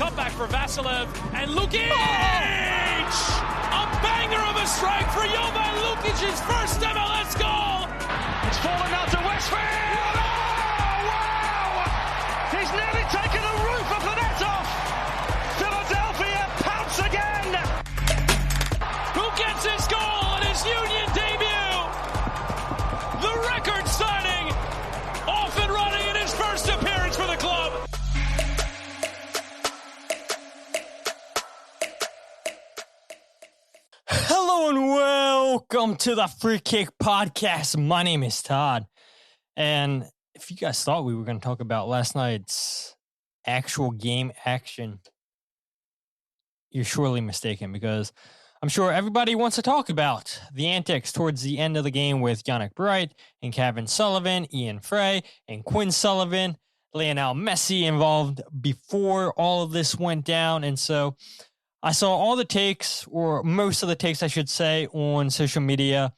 Comeback for Vassilev and Lukic! A banger of a strike for Jovan Lukic's first MLS goal! It's fallen out to Westfield! Oh, wow! He's nearly taken the roof of the net off! Philadelphia pounce again! Who gets his goal in his Union debut? The record signing! Off and running in his first appearance for the club! Hello and welcome to the Free Kick Podcast. My name is Todd. And if you guys thought we were going to talk about last night's actual game action, you're surely mistaken, because I'm sure everybody wants to talk about the antics towards the end of the game with Yannick and Cavan Sullivan, Ian Frey, and Quinn Sullivan, Lionel Messi involved before all of this went down. And so I saw all the takes, or most of the takes, I should say, on social media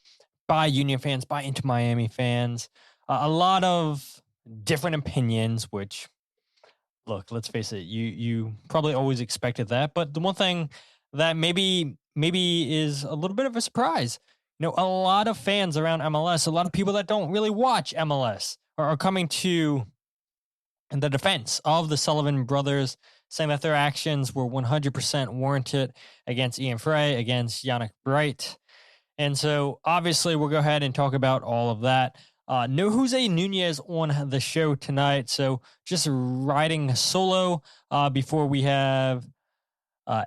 by Union fans, by Inter Miami fans. A lot of different opinions, which, look, let's face it, you probably always expected that. But the one thing that maybe is a little bit of a surprise, a lot of fans around MLS, a lot of people that don't really watch MLS are coming to the defense of the Sullivan brothers, saying that their actions were 100% warranted against Ian Frey, against Yannick Bright. And so, obviously, we'll go ahead and talk about all of that. No Jose Nunez on the show tonight, so just riding solo before we have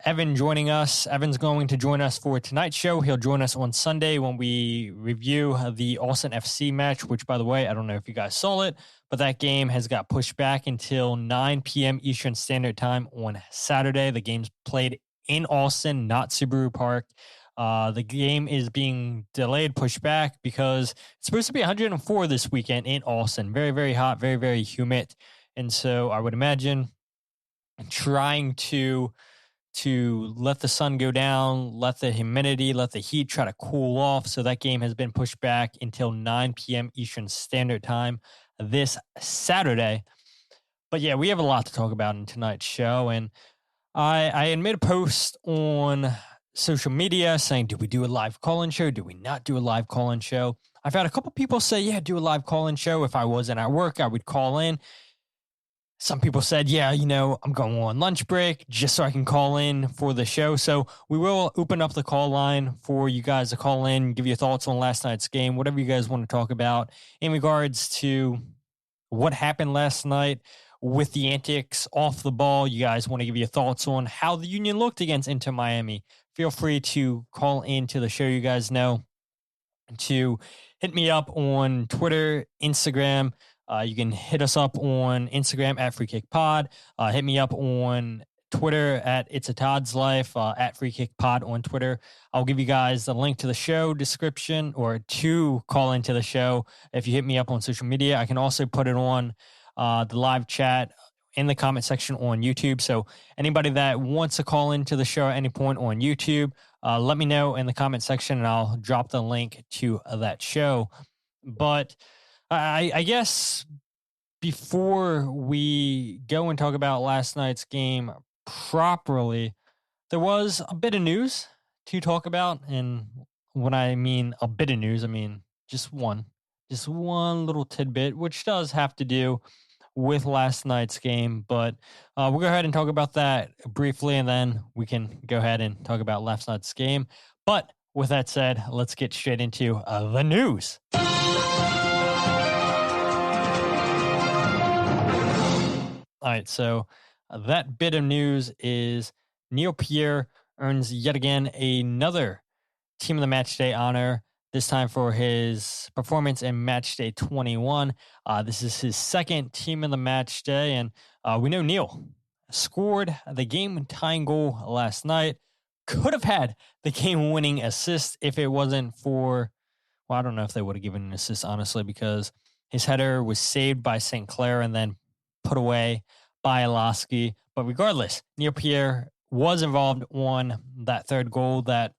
Evan joining us. Evan's going to join us for tonight's show. He'll join us on Sunday when we review the Austin FC match, which, by the way, I don't know if you guys saw it, but that game has got pushed back until 9 p.m. Eastern Standard Time on Saturday. The game's played in Austin, not Subaru Park. The game is being delayed, pushed back, because it's supposed to be 104 this weekend in Austin. Very, very hot, very, very humid. And so I would imagine trying to let the sun go down, let the humidity, let the heat try to cool off. So that game has been pushed back until 9 p.m. Eastern Standard Time this Saturday. But yeah, we have a lot to talk about in tonight's show. And I had made a post on social media saying, do we do a live call-in show? Do we not do a live call-in show? I've had a couple people say, yeah, do a live call-in show. If I wasn't at work, I would call in. Some people said, yeah, I'm going on lunch break just so I can call in for the show. So we will open up the call line for you guys to call in, give your thoughts on last night's game, whatever you guys want to talk about in regards to what happened last night with the antics off the ball. You guys want to give your thoughts on how the Union looked against Inter Miami. Feel free to call into the show. You guys know to hit me up on Twitter, Instagram. You can hit us up on Instagram at Free Kick Pod. Hit me up on Twitter at It's a Todd's Life, at Free Kick Pod on Twitter. I'll give you guys the link to the show description, or to call into the show if you hit me up on social media. I can also put it on the live chat in the comment section on YouTube. So anybody that wants to call into the show at any point on YouTube, let me know in the comment section and I'll drop the link to that show. But I guess before we go and talk about last night's game properly, there was a bit of news to talk about. And when I mean a bit of news, I mean just one little tidbit, which does have to do with last night's game. But we'll go ahead and talk about that briefly, and then we can go ahead and talk about last night's game. But with that said, let's get straight into the news. All right, so that bit of news is Neil Pierre earns yet again another Team of the Matchday honor, this time for his performance in Matchday 21. This is his second Team of the Matchday, and we know Neil scored the game-tying goal last night. Could have had the game-winning assist if it wasn't for, well, I don't know if they would have given an assist, honestly, because his header was saved by St. Clair and then put away by Alaski. But regardless, Neil Pierre was involved on that third goal that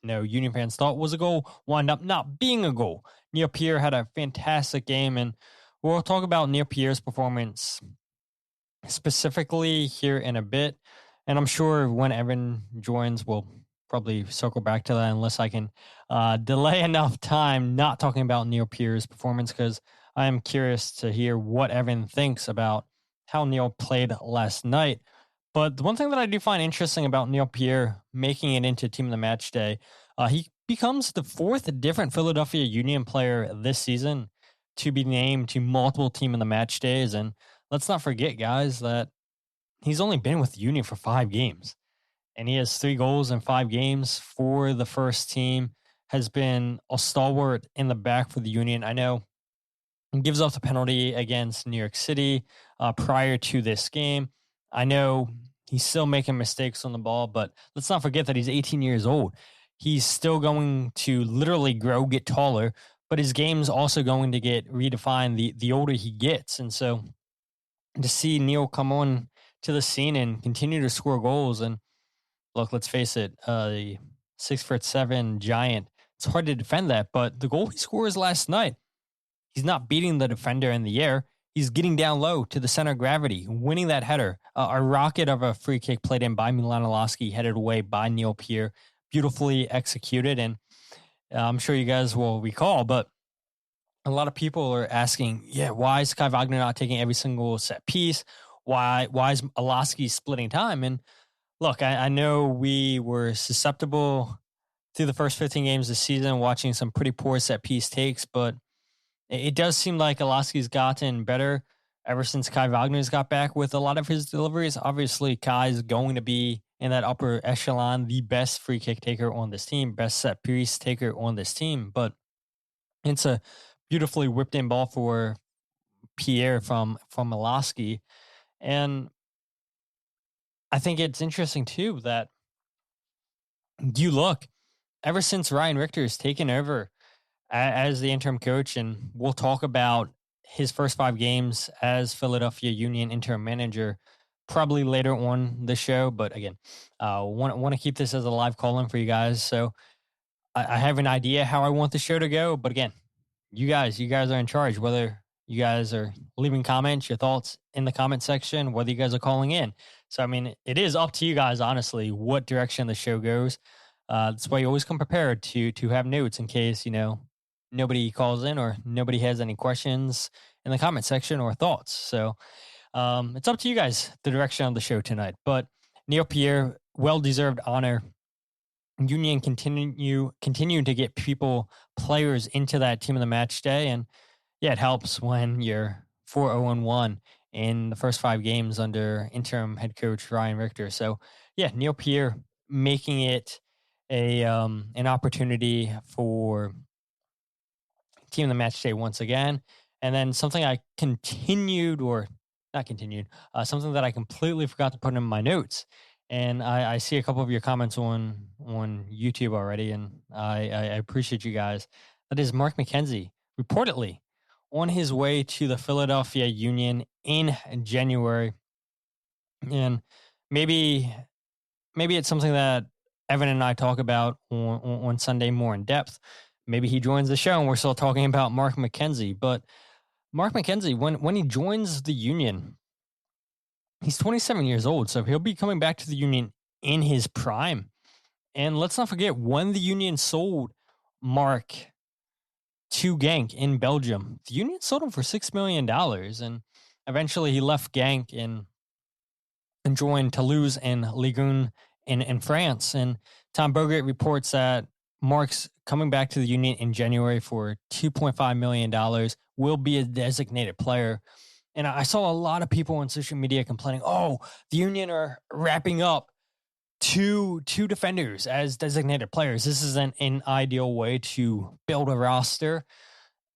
Union fans thought was a goal, wound up not being a goal. Neil Pierre had a fantastic game, and we'll talk about Neil Pierre's performance specifically here in a bit. And I'm sure when Evan joins, we'll probably circle back to that unless I can delay enough time not talking about Neil Pierre's performance, because I am curious to hear what Evan thinks about how Neil played last night. But the one thing that I do find interesting about Neil Pierre making it into Team of the Match Day, he becomes the fourth different Philadelphia Union player this season to be named to multiple Team of the Match Days. And let's not forget, guys, that he's only been with the Union for 5 games. And he has 3 goals in 5 games for the first team, has been a stalwart in the back for the Union. I know he gives up the penalty against New York City prior to this game. I know he's still making mistakes on the ball, but let's not forget that he's 18 years old. He's still going to literally grow, get taller, but his game's also going to get redefined the older he gets. And so to see Neil come on to the scene and continue to score goals, and look, let's face it, the 6'7" giant, it's hard to defend that, but the goal he scores last night, he's not beating the defender in the air. He's getting down low to the center of gravity, winning that header. A rocket of a free kick played in by Milanowski, headed away by Neil Pierre, beautifully executed. And I'm sure you guys will recall, but a lot of people are asking, why is Kai Wagner not taking every single set piece? Why is Alowski splitting time? And look, I know we were susceptible through the first 15 games this season, watching some pretty poor set piece takes, but it does seem like Alowski's gotten better ever since Kai Wagner's got back with a lot of his deliveries. Obviously, Kai's going to be in that upper echelon, the best free kick taker on this team, best set piece taker on this team, but it's a beautifully whipped in ball for Pierre from Alowski. And I think it's interesting too that you look, ever since Ryan Richter has taken over as the interim coach, and we'll talk about his first 5 games as Philadelphia Union interim manager probably later on the show. But again, want to keep this as a live call-in for you guys. So I have an idea how I want the show to go. But again, you guys are in charge, whether you guys are leaving comments, your thoughts in the comment section, whether you guys are calling in. So, I mean, it is up to you guys, honestly, what direction the show goes. That's why you always come prepared to have notes in case, nobody calls in or nobody has any questions in the comment section or thoughts. So it's up to you guys, the direction of the show tonight. But Neil Pierre, well-deserved honor. Union continuing to get players into that Team of the Match Day. And it helps when you're 4-0-1 in the first 5 games under interim head coach Ryan Richter. So Neil Pierre making it an opportunity for Team of the Match Day once again. And then something I something that I completely forgot to put in my notes. And I see a couple of your comments on YouTube already, and I appreciate you guys. That is Mark McKenzie, reportedly on his way to the Philadelphia Union in January. And maybe it's something that Evan and I talk about on Sunday more in depth. Maybe he joins the show and we're still talking about Mark McKenzie. But Mark McKenzie, when he joins the Union, he's 27 years old, so he'll be coming back to the Union in his prime. And let's not forget, when the Union sold Mark to Genk in Belgium, the Union sold him for $6 million. And eventually he left Genk and joined Toulouse and Ligue 1 in France. And Tom Bogert reports that Mark's coming back to the Union in January for $2.5 million, will be a designated player. And I saw a lot of people on social media complaining, the Union are wrapping up two defenders as designated players. This isn't an ideal way to build a roster.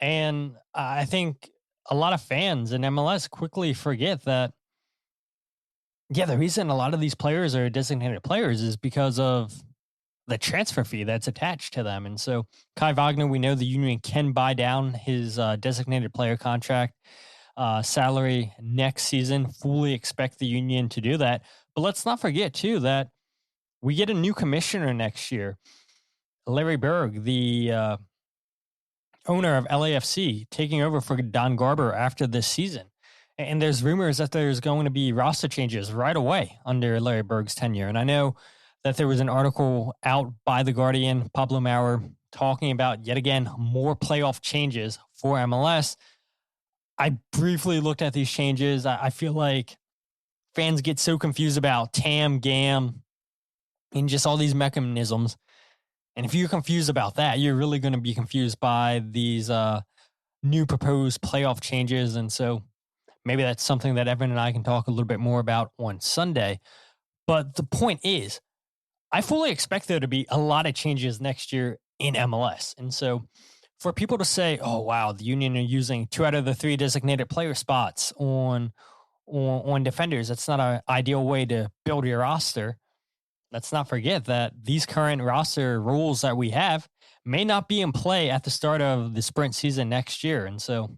And I think a lot of fans in MLS quickly forget that, the reason a lot of these players are designated players is because of the transfer fee that's attached to them. And so Kai Wagner, we know the Union can buy down his designated player contract salary next season. Fully expect the Union to do that. But let's not forget, too, that we get a new commissioner next year. Larry Berg, the owner of LAFC, taking over for Don Garber after this season. And there's rumors that there's going to be roster changes right away under Larry Berg's tenure. And I know that there was an article out by The Guardian, Pablo Maurer, talking about, yet again, more playoff changes for MLS. I briefly looked at these changes. I feel like fans get so confused about TAM, GAM, and just all these mechanisms. And if you're confused about that, you're really going to be confused by these new proposed playoff changes. And so maybe that's something that Evan and I can talk a little bit more about on Sunday. But the point is, I fully expect there to be a lot of changes next year in MLS. And so for people to say, oh, wow, the Union are using 2 out of the 3 designated player spots on defenders, that's not an ideal way to build your roster. Let's not forget that these current roster rules that we have may not be in play at the start of the sprint season next year. And so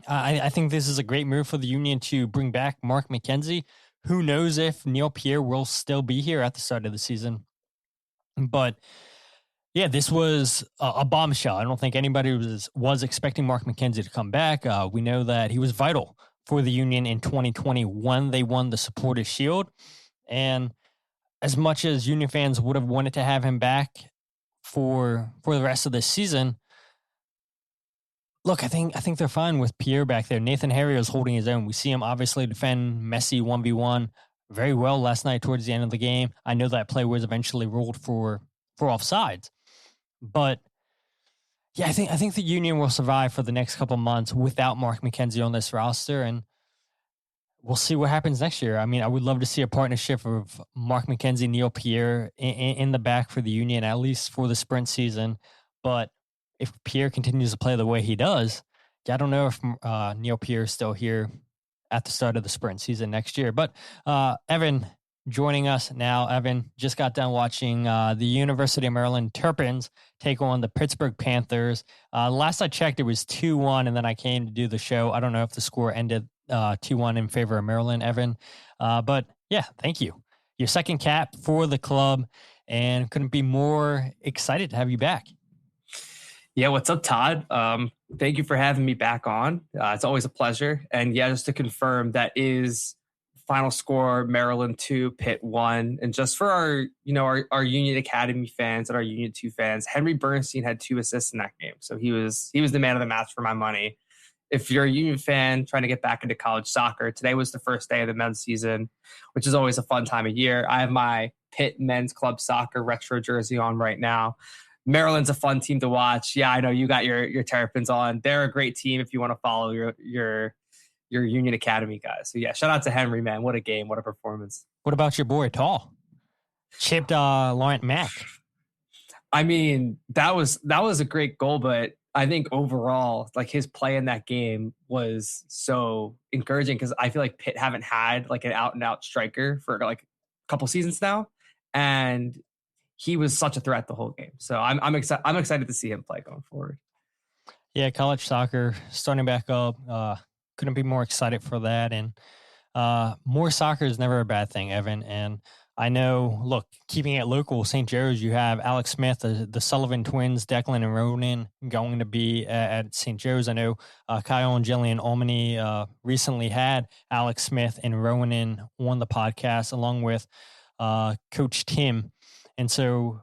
I think this is a great move for the Union to bring back Mark McKenzie. Who knows if Neil Pierre will still be here at the start of the season. But yeah, this was a bombshell. I don't think anybody was expecting Mark McKenzie to come back. We know that he was vital for the Union in 2021. They won the Supporters Shield. And as much as Union fans would have wanted to have him back for the rest of this season, look, I think they're fine with Pierre back there. Nathan Harriel is holding his own. We see him obviously defend Messi 1v1 very well last night towards the end of the game. I know that play was eventually ruled for offsides. But yeah, I think the Union will survive for the next couple months without Mark McKenzie on this roster, and we'll see what happens next year. I mean, I would love to see a partnership of Mark McKenzie, Neil Pierre in the back for the Union, at least for the sprint season. But if Pierre continues to play the way he does, I don't know if Neil Pierre is still here at the start of the sprint season next year. But Evan joining us now. Evan just got done watching the University of Maryland Terrapins take on the Pittsburgh Panthers. Last I checked, it was 2-1, and then I came to do the show. I don't know if the score ended 2-1 in favor of Maryland, Evan. But yeah, thank you. Your second cap for the club, and couldn't be more excited to have you back. Yeah, what's up, Todd? Thank you for having me back on. It's always a pleasure. And yeah, just to confirm, that is final score, Maryland 2, Pitt 1. And just for our Union Academy fans and our Union 2 fans, Henry Bernstein had 2 assists in that game. So he was the man of the match for my money. If you're a Union fan trying to get back into college soccer, today was the first day of the men's season, which is always a fun time of year. I have my Pitt men's club soccer retro jersey on right now. Maryland's a fun team to watch. Yeah, I know you got your Terrapins on. They're a great team if you want to follow your Union Academy guys. So yeah, shout out to Henry, man. What a game. What a performance. What about your boy, Tall? Chipped Laurent Mack. I mean, that was a great goal, but I think overall, like, his play in that game was so encouraging because I feel like Pitt haven't had like an out and out striker for like a couple seasons now. And he was such a threat the whole game. So I'm excited to see him play going forward. Yeah, college soccer starting back up. Couldn't be more excited for that. And more soccer is never a bad thing, Evan. And I know, look, keeping it local, St. Joe's, you have Alex Smith, the Sullivan twins, Declan and Ronan, going to be at St. Joe's. I know Kyle and Jillian Almany recently had Alex Smith and Ronan on the podcast, along with Coach Tim. And so,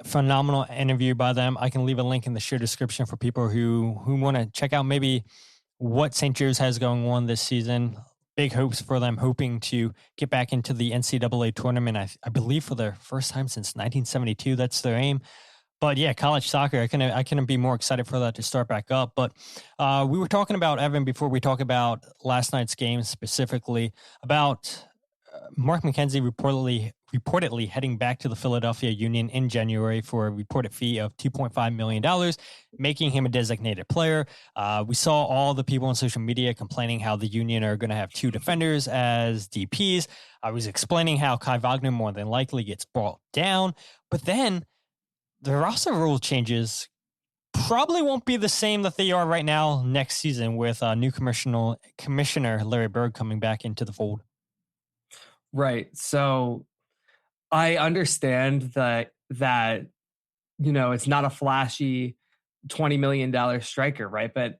phenomenal interview by them. I can leave a link in the show description for people who want to check out maybe what St. Joe's has going on this season. Big hopes for them, hoping to get back into the NCAA tournament, I believe for the first time since 1972. That's their aim. But yeah, college soccer, I couldn't be more excited for that to start back up. But we were talking about, Evan, before we talk about last night's game specifically, about Mark McKenzie reportedly heading back to the Philadelphia Union in January for a reported fee of $2.5 million, making him a designated player. We saw all the people on social media complaining how the Union are going to have 2 defenders as DPs. I was explaining how Kai Wagner more than likely gets brought down, but then the roster rule changes probably won't be the same that they are right now next season with new commissioner Larry Berg coming back into the fold. Right. So I understand that it's not a flashy $20 million striker, right? But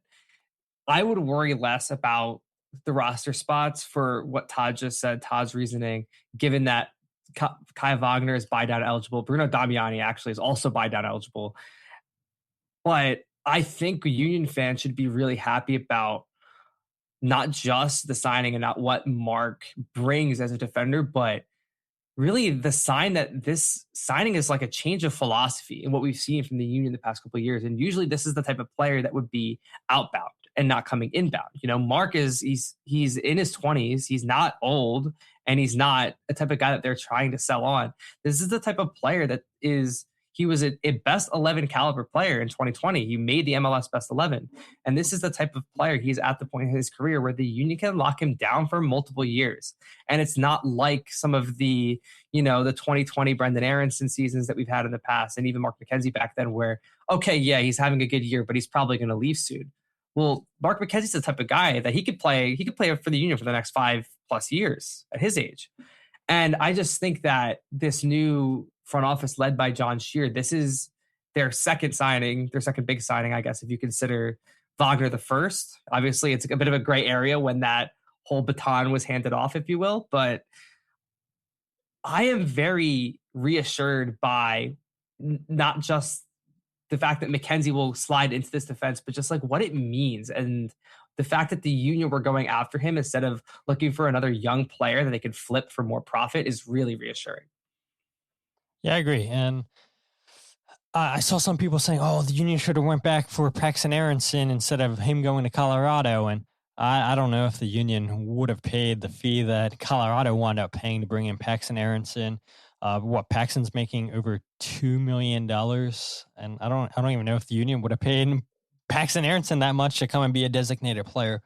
I would worry less about the roster spots for what Todd just said, Todd's reasoning, given that Kai Wagner is buy down eligible. Bruno Damiani actually is also buy down eligible. But I think Union fans should be really happy about not just the signing and not what Mark brings as a defender, but really the sign that this signing is like a change of philosophy in what we've seen from the Union the past couple of years. And usually this is the type of player that would be outbound and not coming inbound. You know, Mark he's in his 20s. He's not old, and he's not a type of guy that they're trying to sell on. This is the type of player that he was a best 11 caliber player in 2020. He made the MLS best 11. And this is the type of player he's at the point in his career where the Union can lock him down for multiple years. And it's not like some of the 2020 Brendan Aronson seasons that we've had in the past, and even Mark McKenzie back then, where, okay, yeah, he's having a good year, but he's probably going to leave soon. Well, Mark McKenzie's the type of guy that he could play for the Union for the next 5+ years at his age. And I just think that this new front office led by John Scheer, this is their second big signing, I guess, if you consider Wagner the first. Obviously, it's a bit of a gray area when that whole baton was handed off, if you will. But I am very reassured by not just the fact that McKenzie will slide into this defense, but just like what it means. And the fact that the Union were going after him instead of looking for another young player that they could flip for more profit is really reassuring. Yeah, I agree. And I saw some people saying, oh, the Union should have went back for Paxton Aronson instead of him going to Colorado. And I don't know if the Union would have paid the fee that Colorado wound up paying to bring in Paxton Aronson. Paxton's making over $2 million. And I don't even know if the Union would have paid Paxton Aronson that much to come and be a designated player.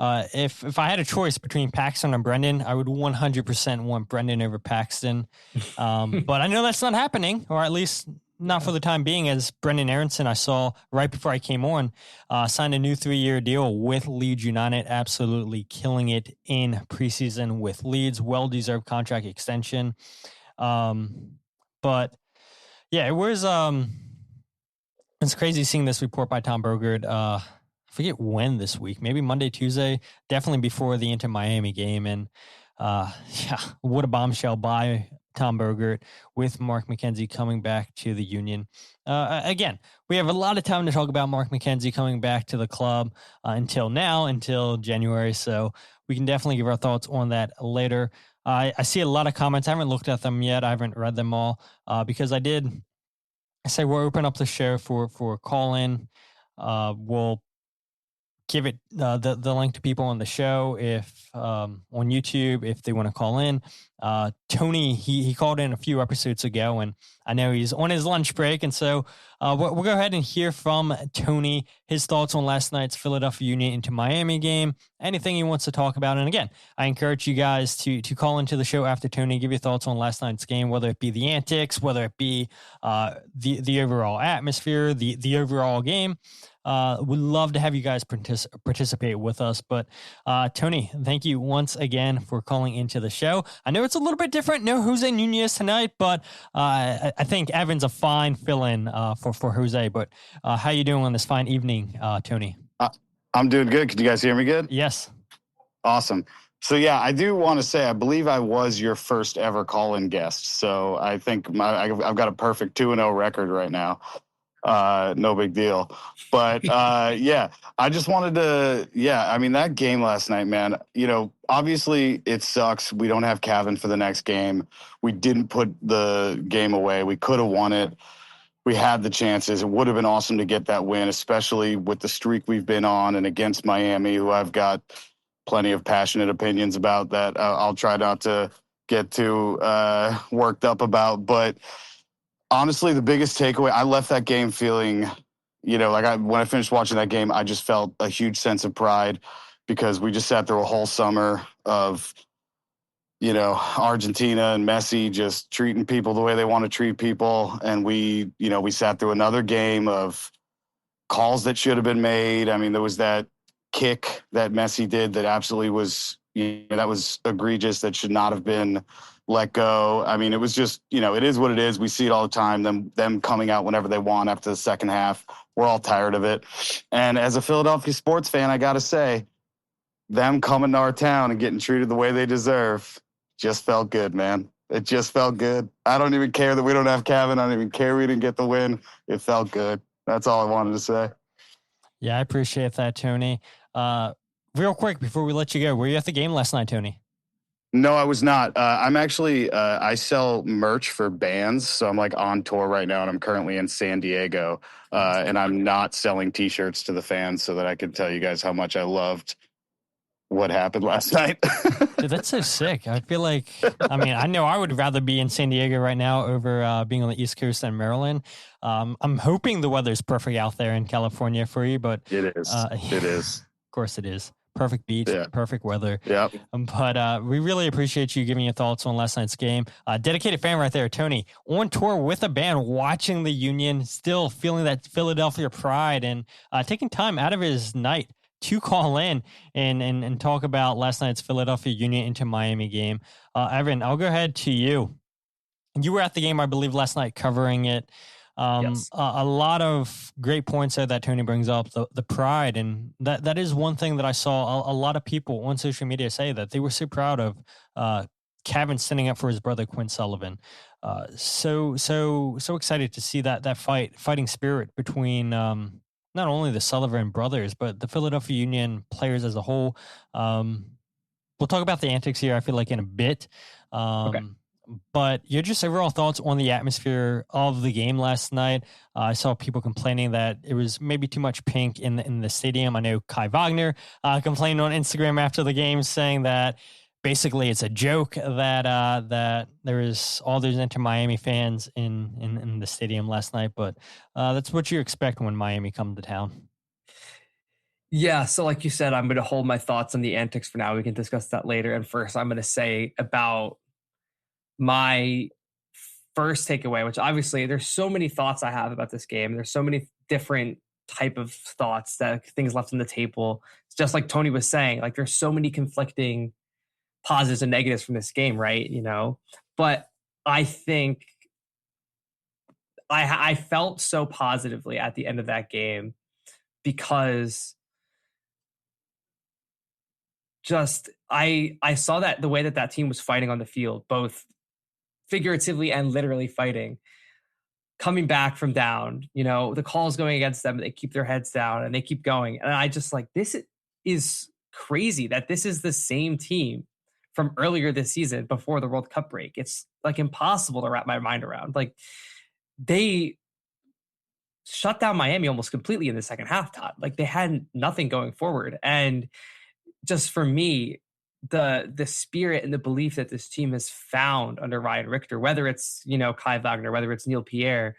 If I had a choice between Paxton and Brendan, I would 100% want Brendan over Paxton. But I know that's not happening, or at least not for the time being, as Brendan Aronson, I saw right before I came on, signed a new 3-year deal with Leeds United, absolutely killing it in preseason with Leeds, well-deserved contract extension. But yeah, it was, it's crazy seeing this report by Tom Bogert. I forget when this week, maybe Monday, Tuesday, definitely before the Inter Miami game. And what a bombshell by Tom Bogert with Mark McKenzie coming back to the Union. Again, we have a lot of time to talk about Mark McKenzie coming back to the club until January. So we can definitely give our thoughts on that later. I see a lot of comments. I haven't looked at them yet. I haven't read them all because I say we'll open up the show for a call in. We'll give it the link to people on the show if on YouTube if they want to call in. Tony, he called in a few episodes ago, and I know he's on his lunch break, and so we'll go ahead and hear from Tony, his thoughts on last night's Philadelphia Union into Miami game, anything he wants to talk about. And again, I encourage you guys to call into the show after Tony, give your thoughts on last night's game, whether it be the antics, whether it be the overall atmosphere, the overall game. We'd love to have you guys participate with us. But Tony, thank you once again for calling into the show. I know it's a little bit different. No Jose Nunez tonight, but I think Evan's a fine fill-in for Jose. But how you doing on this fine evening, Tony? I'm doing good. Can you guys hear me good? Yes. Awesome. So, yeah, I do want to say I believe I was your first ever call-in guest. So I think I've got a perfect 2-0 record right now. No big deal. But, yeah, I just wanted to, that game last night, man, obviously it sucks. We don't have Cavan for the next game. We didn't put the game away. We could have won it. We had the chances. It would have been awesome to get that win, especially with the streak we've been on and against Miami, who I've got plenty of passionate opinions about that I'll try not to get too worked up about. But honestly, the biggest takeaway, I left that game feeling, when I finished watching that game, I just felt a huge sense of pride because we just sat through a whole summer of, Argentina and Messi just treating people the way they want to treat people. And we sat through another game of calls that should have been made. I mean, there was that kick that Messi did that absolutely was, that was egregious, that should not have been let go. I mean, it was just, it is what it is. We see it all the time, them coming out whenever they want after the second half. We're all tired of it. And as a Philadelphia sports fan, I got to say, them coming to our town and getting treated the way they deserve just felt good, man. It just felt good. I don't even care that we don't have Cavan. I don't even care we didn't get the win. It felt good. That's all I wanted to say. Yeah, I appreciate that, Tony. Real quick, before we let you go, were you at the game last night, Tony? No, I was not. I'm actually, I sell merch for bands. So I'm like on tour right now and I'm currently in San Diego. And I'm not selling t-shirts to the fans so that I can tell you guys how much I loved what happened last night. Dude, that's so sick. I feel like, I know I would rather be in San Diego right now over being on the East Coast than Maryland. I'm hoping the weather's perfect out there in California for you, but it is. It is. Of course it is. Perfect beach, perfect weather. Yeah. But we really appreciate you giving your thoughts on last night's game. Dedicated fan right there, Tony, on tour with a band, watching the Union, still feeling that Philadelphia pride and taking time out of his night to call in and talk about last night's Philadelphia Union into Miami game. Evan, I'll go ahead to you. You were at the game, I believe, last night covering it. Yes. A lot of great points there that Tony brings up, the pride. And that is one thing that I saw a lot of people on social media say that they were so proud of Cavan standing up for his brother, Quinn Sullivan. So excited to see that fighting spirit between not only the Sullivan brothers, but the Philadelphia Union players as a whole. We'll talk about the antics here, I feel like, in a bit. Okay. But your just overall thoughts on the atmosphere of the game last night. I saw people complaining that it was maybe too much pink in the stadium. I know Kai Wagner complained on Instagram after the game, saying that basically it's a joke that there is all those Inter Miami fans in the stadium last night. But that's what you expect when Miami come to town. Yeah, so like you said, I'm going to hold my thoughts on the antics for now. We can discuss that later. And first, I'm going to say about my first takeaway, which obviously there's so many thoughts I have about this game. There's so many different type of thoughts, that things left on the table. It's just like Tony was saying, like there's so many conflicting positives and negatives from this game, right? You know, but I think I felt so positively at the end of that game because just I saw that the way that team was fighting on the field, both figuratively and literally fighting, coming back from down, you know, the calls going against them, they keep their heads down and they keep going. And I just like, this is crazy that this is the same team from earlier this season before the World Cup break. It's like impossible to wrap my mind around. Like they shut down Miami almost completely in the second half, Todd. Like they had nothing going forward. And just for me, the spirit and the belief that this team has found under Ryan Richter, whether it's, you know, Kai Wagner, whether it's Neil Pierre,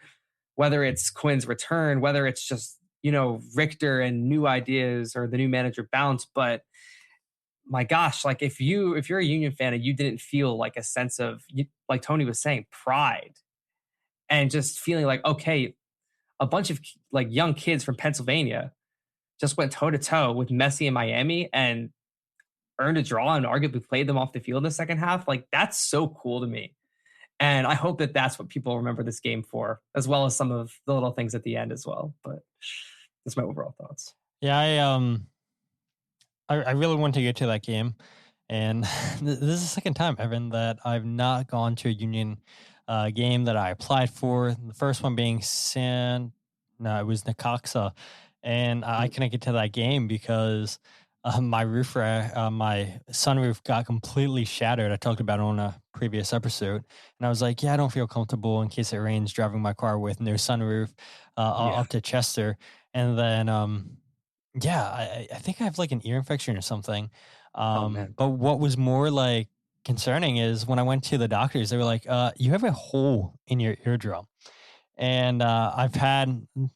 whether it's Quinn's return, whether it's just, you know, Richter and new ideas or the new manager bounce. But my gosh, like if you're a Union fan and you didn't feel like a sense of, like Tony was saying, pride and just feeling like, okay, a bunch of like young kids from Pennsylvania just went toe to toe with Messi in Miami and earned a draw and arguably played them off the field in the second half. Like that's so cool to me. And I hope that that's what people remember this game for, as well as some of the little things at the end as well. But that's my overall thoughts. Yeah, I really want to get to that game. And this is the second time, Evan, that I've not gone to a Union game that I applied for. The first one being it was Necaxa. And I couldn't get to that game because my sunroof got completely shattered. I talked about it on a previous episode. And I was like, I don't feel comfortable in case it rains driving my car with no sunroof up to Chester. And then, I think I have like an ear infection or something. But what was more like concerning is when I went to the doctors, they were like, you have a hole in your eardrum. And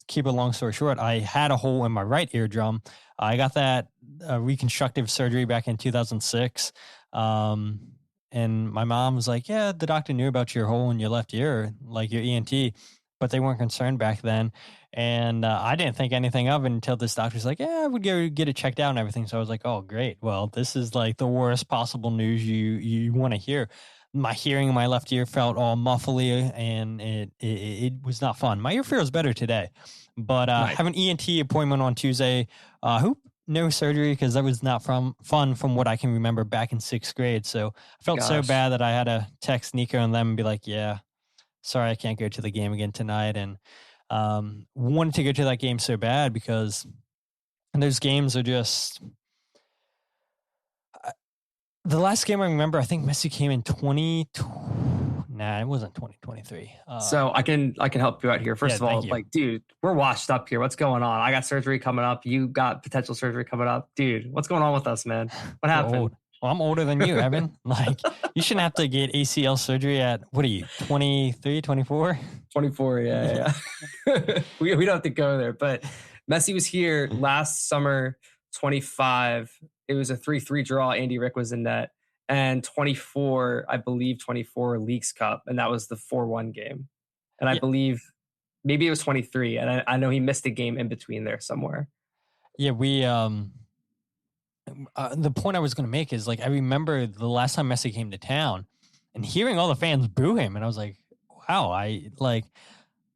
keep a long story short, I had a hole in my right eardrum. I got that reconstructive surgery back in 2006. And my mom was like, the doctor knew about your hole in your left ear, like your ENT, but they weren't concerned back then. And I didn't think anything of it until this doctor's like, I would go get it checked out and everything. So I was like, oh, great. Well, this is like the worst possible news you want to hear. My hearing in my left ear felt all muffly, and it was not fun. My ear feels better today, but I have an ENT appointment on Tuesday. no surgery because that was not fun from what I can remember back in 6th grade. So I felt so bad that I had to text Nico and them and be like, yeah, sorry, I can't go to the game again tonight. And wanted to go to that game so bad because those games are just... The last game I remember, I think Messi came in 2020. Nah, it wasn't 2023. So I can help you out here. First of all, like, dude, we're washed up here. What's going on? I got surgery coming up. You got potential surgery coming up. Dude, what's going on with us, man? What happened? Well, I'm older than you, Evan. Like, you shouldn't have to get ACL surgery at, what are you, 23, 24? 24, yeah. we don't have to go there. But Messi was here last summer, 25. It was a 3-3 draw. Andy Rick was in net. And 24 Leagues Cup. And that was the 4-1 game. And I believe maybe it was 23. And I know he missed a game in between there somewhere. Yeah, we... the point I was going to make is, like, I remember the last time Messi came to town and hearing all the fans boo him. And I was like, wow, I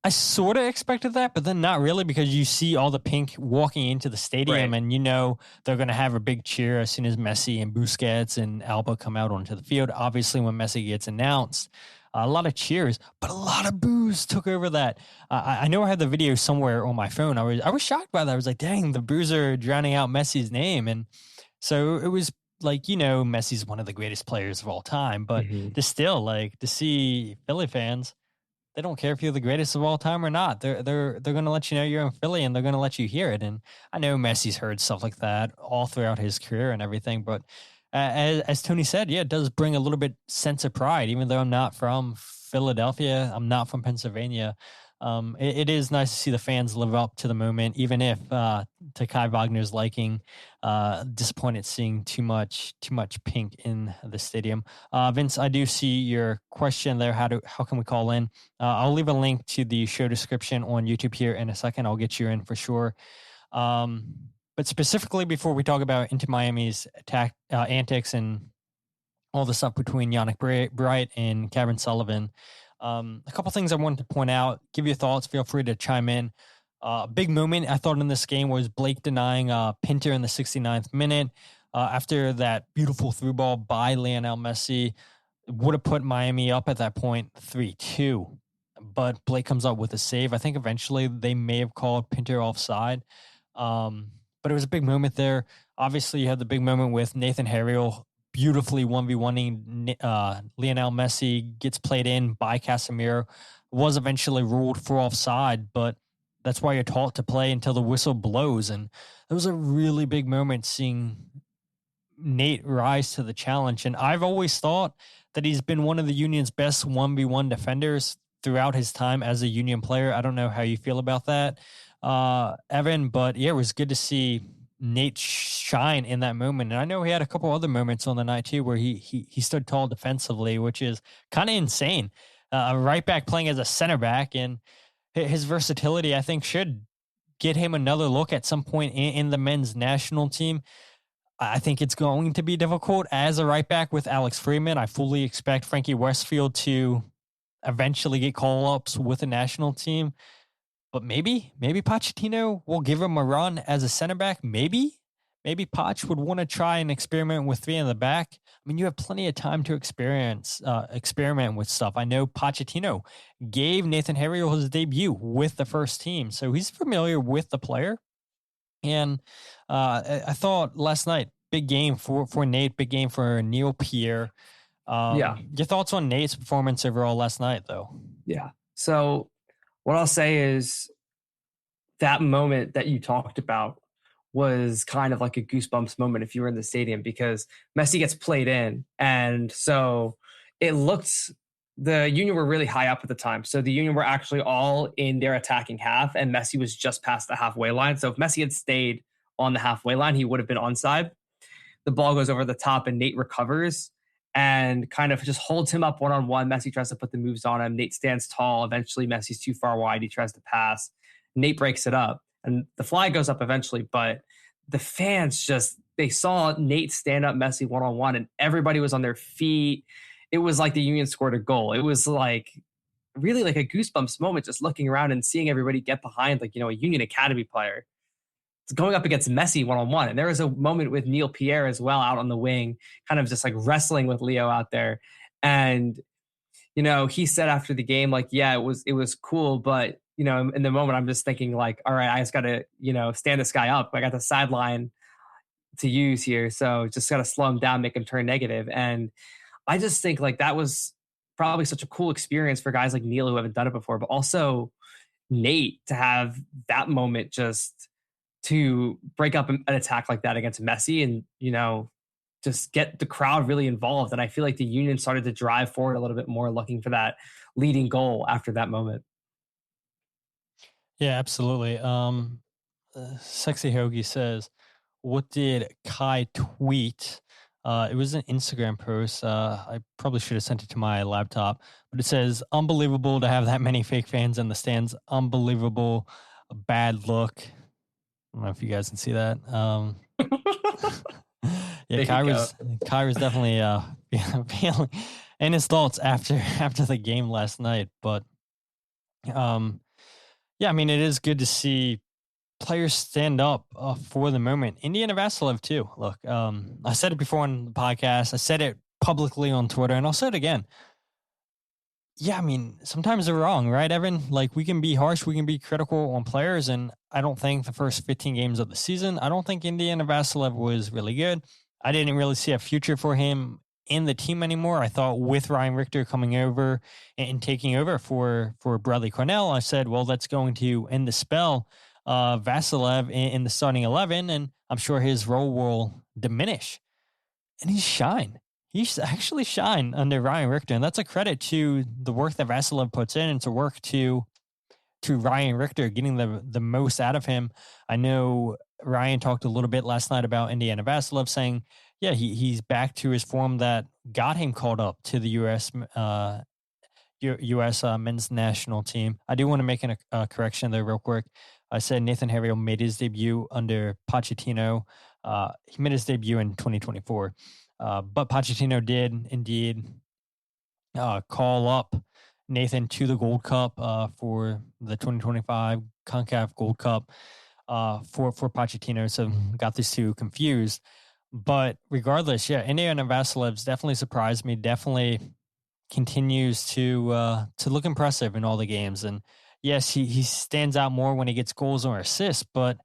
sort of expected that, but then not really, because you see all the pink walking into the stadium and, you know, they're going to have a big cheer as soon as Messi and Busquets and Alba come out onto the field. Obviously, when Messi gets announced, a lot of cheers, but a lot of boos took over that. I know I had the video somewhere on my phone. I was shocked by that. I was like, dang, the boos are drowning out Messi's name. And so it was like, you know, Messi's one of the greatest players of all time, but to see Philly fans, they don't care if you're the greatest of all time or not. They're going to let you know you're in Philly, and they're going to let you hear it. And I know Messi's heard stuff like that all throughout his career and everything, but as Tony said, yeah, it does bring a little bit sense of pride, even though I'm not from Philadelphia, I'm not from Pennsylvania. It is nice to see the fans live up to the moment, even if to Kai Wagner's liking, disappointed seeing too much pink in the stadium. Vince, I do see your question there. How can we call in? I'll leave a link to the show description on YouTube here in a second. I'll get you in for sure. But specifically, before we talk about Inter Miami's attack antics and all the stuff between Yannick Bright and Cavan Sullivan, a couple things I wanted to point out. Give your thoughts. Feel free to chime in. Big moment I thought in this game was Blake denying Pinter in the 69th minute after that beautiful through ball by Lionel Messi. Would have put Miami up at that point 3-2. But Blake comes up with a save. I think eventually they may have called Pinter offside. But it was a big moment there. Obviously, you had the big moment with Nathan Harriel beautifully 1v1ing Lionel Messi, gets played in by Casemiro, was eventually ruled for offside, but that's why you're taught to play until the whistle blows. And it was a really big moment seeing Nate rise to the challenge. And I've always thought that he's been one of the Union's best 1v1 defenders throughout his time as a Union player. I don't know how you feel about that, Evan, but yeah, it was good to see Nate shine in that moment. And I know he had a couple other moments on the night too where he stood tall defensively, which is kind of insane. A right back playing as a center back, and his versatility, I think, should get him another look at some point in the men's national team. I think it's going to be difficult as a right back with Alex Freeman. I fully expect Frankie Westfield to eventually get call-ups with the national team. But maybe Pochettino will give him a run as a center back. Maybe Poch would want to try and experiment with three in the back. I mean, you have plenty of time to experiment with stuff. I know Pochettino gave Nathan Harriel his debut with the first team, so he's familiar with the player. And I thought last night, big game for Nate, big game for Neil Pierre. Your thoughts on Nate's performance overall last night, though? Yeah. So what I'll say is that moment that you talked about was kind of like a goosebumps moment if you were in the stadium, because Messi gets played in. And so it looked, the Union were really high up at the time. So the Union were actually all in their attacking half, and Messi was just past the halfway line. So if Messi had stayed on the halfway line, he would have been onside. The ball goes over the top and Nate recovers and kind of just holds him up one-on-one. Messi tries to put the moves on him. Nate stands tall. Eventually, Messi's too far wide. He tries to pass. Nate breaks it up. And the flag goes up eventually, but the fans they saw Nate stand up Messi one-on-one, and everybody was on their feet. It was like the Union scored a goal. It was like really like a goosebumps moment, just looking around and seeing everybody get behind, like, you know, a Union Academy player. going up against Messi one-on-one. And there was a moment with Neil Pierre as well out on the wing, kind of just like wrestling with Leo out there. And, he said after the game, like, yeah, it was cool. But, in the moment, I'm just thinking like, all right, I just got to, stand this guy up. I got the sideline to use here. So just got to slow him down, make him turn negative. And I just think like that was probably such a cool experience for guys like Neil who haven't done it before, but also Nate to have that moment just to break up an attack like that against Messi and, just get the crowd really involved. And I feel like the Union started to drive forward a little bit more, looking for that leading goal after that moment. Yeah, absolutely. Sexy Hoagie says, what did Kai tweet? It was an Instagram post. I probably should have sent it to my laptop, but it says, unbelievable to have that many fake fans in the stands. Unbelievable. A bad look. I don't know if you guys can see that. Yeah, Kai was definitely feeling in his thoughts after the game last night. But yeah, I mean, it is good to see players stand up for the moment. Indiana Vassilev too. Look, I said it before on the podcast. I said it publicly on Twitter, and I'll say it again. Yeah, I mean, sometimes they're wrong, right, Evan? Like, we can be harsh, we can be critical on players, and I don't think the first 15 games of the season, I don't think Indiana Vassilev was really good. I didn't really see a future for him in the team anymore. I thought with Ryan Richter coming over and taking over for Bradley Cornell, I said, well, that's going to end the spell Vassilev in the starting 11, and I'm sure his role will diminish. And he's shined. He's actually shined under Ryan Richter, and that's a credit to the work that Vassilev puts in and to work to Ryan Richter getting the most out of him. I know Ryan talked a little bit last night about Indiana Vassilev, saying, yeah, he's back to his form that got him called up to the U.S. Men's national team. I do want to make a correction there real quick. I said Nathan Harriel made his debut under Pochettino. He made his debut in 2024. But Pochettino did indeed call up Nathan to the Gold Cup for the 2025 CONCACAF Gold Cup for Pochettino. So got these two confused. But regardless, yeah, Indiana Vassilev's definitely surprised me. Definitely continues to look impressive in all the games. And yes, he stands out more when he gets goals or assists, but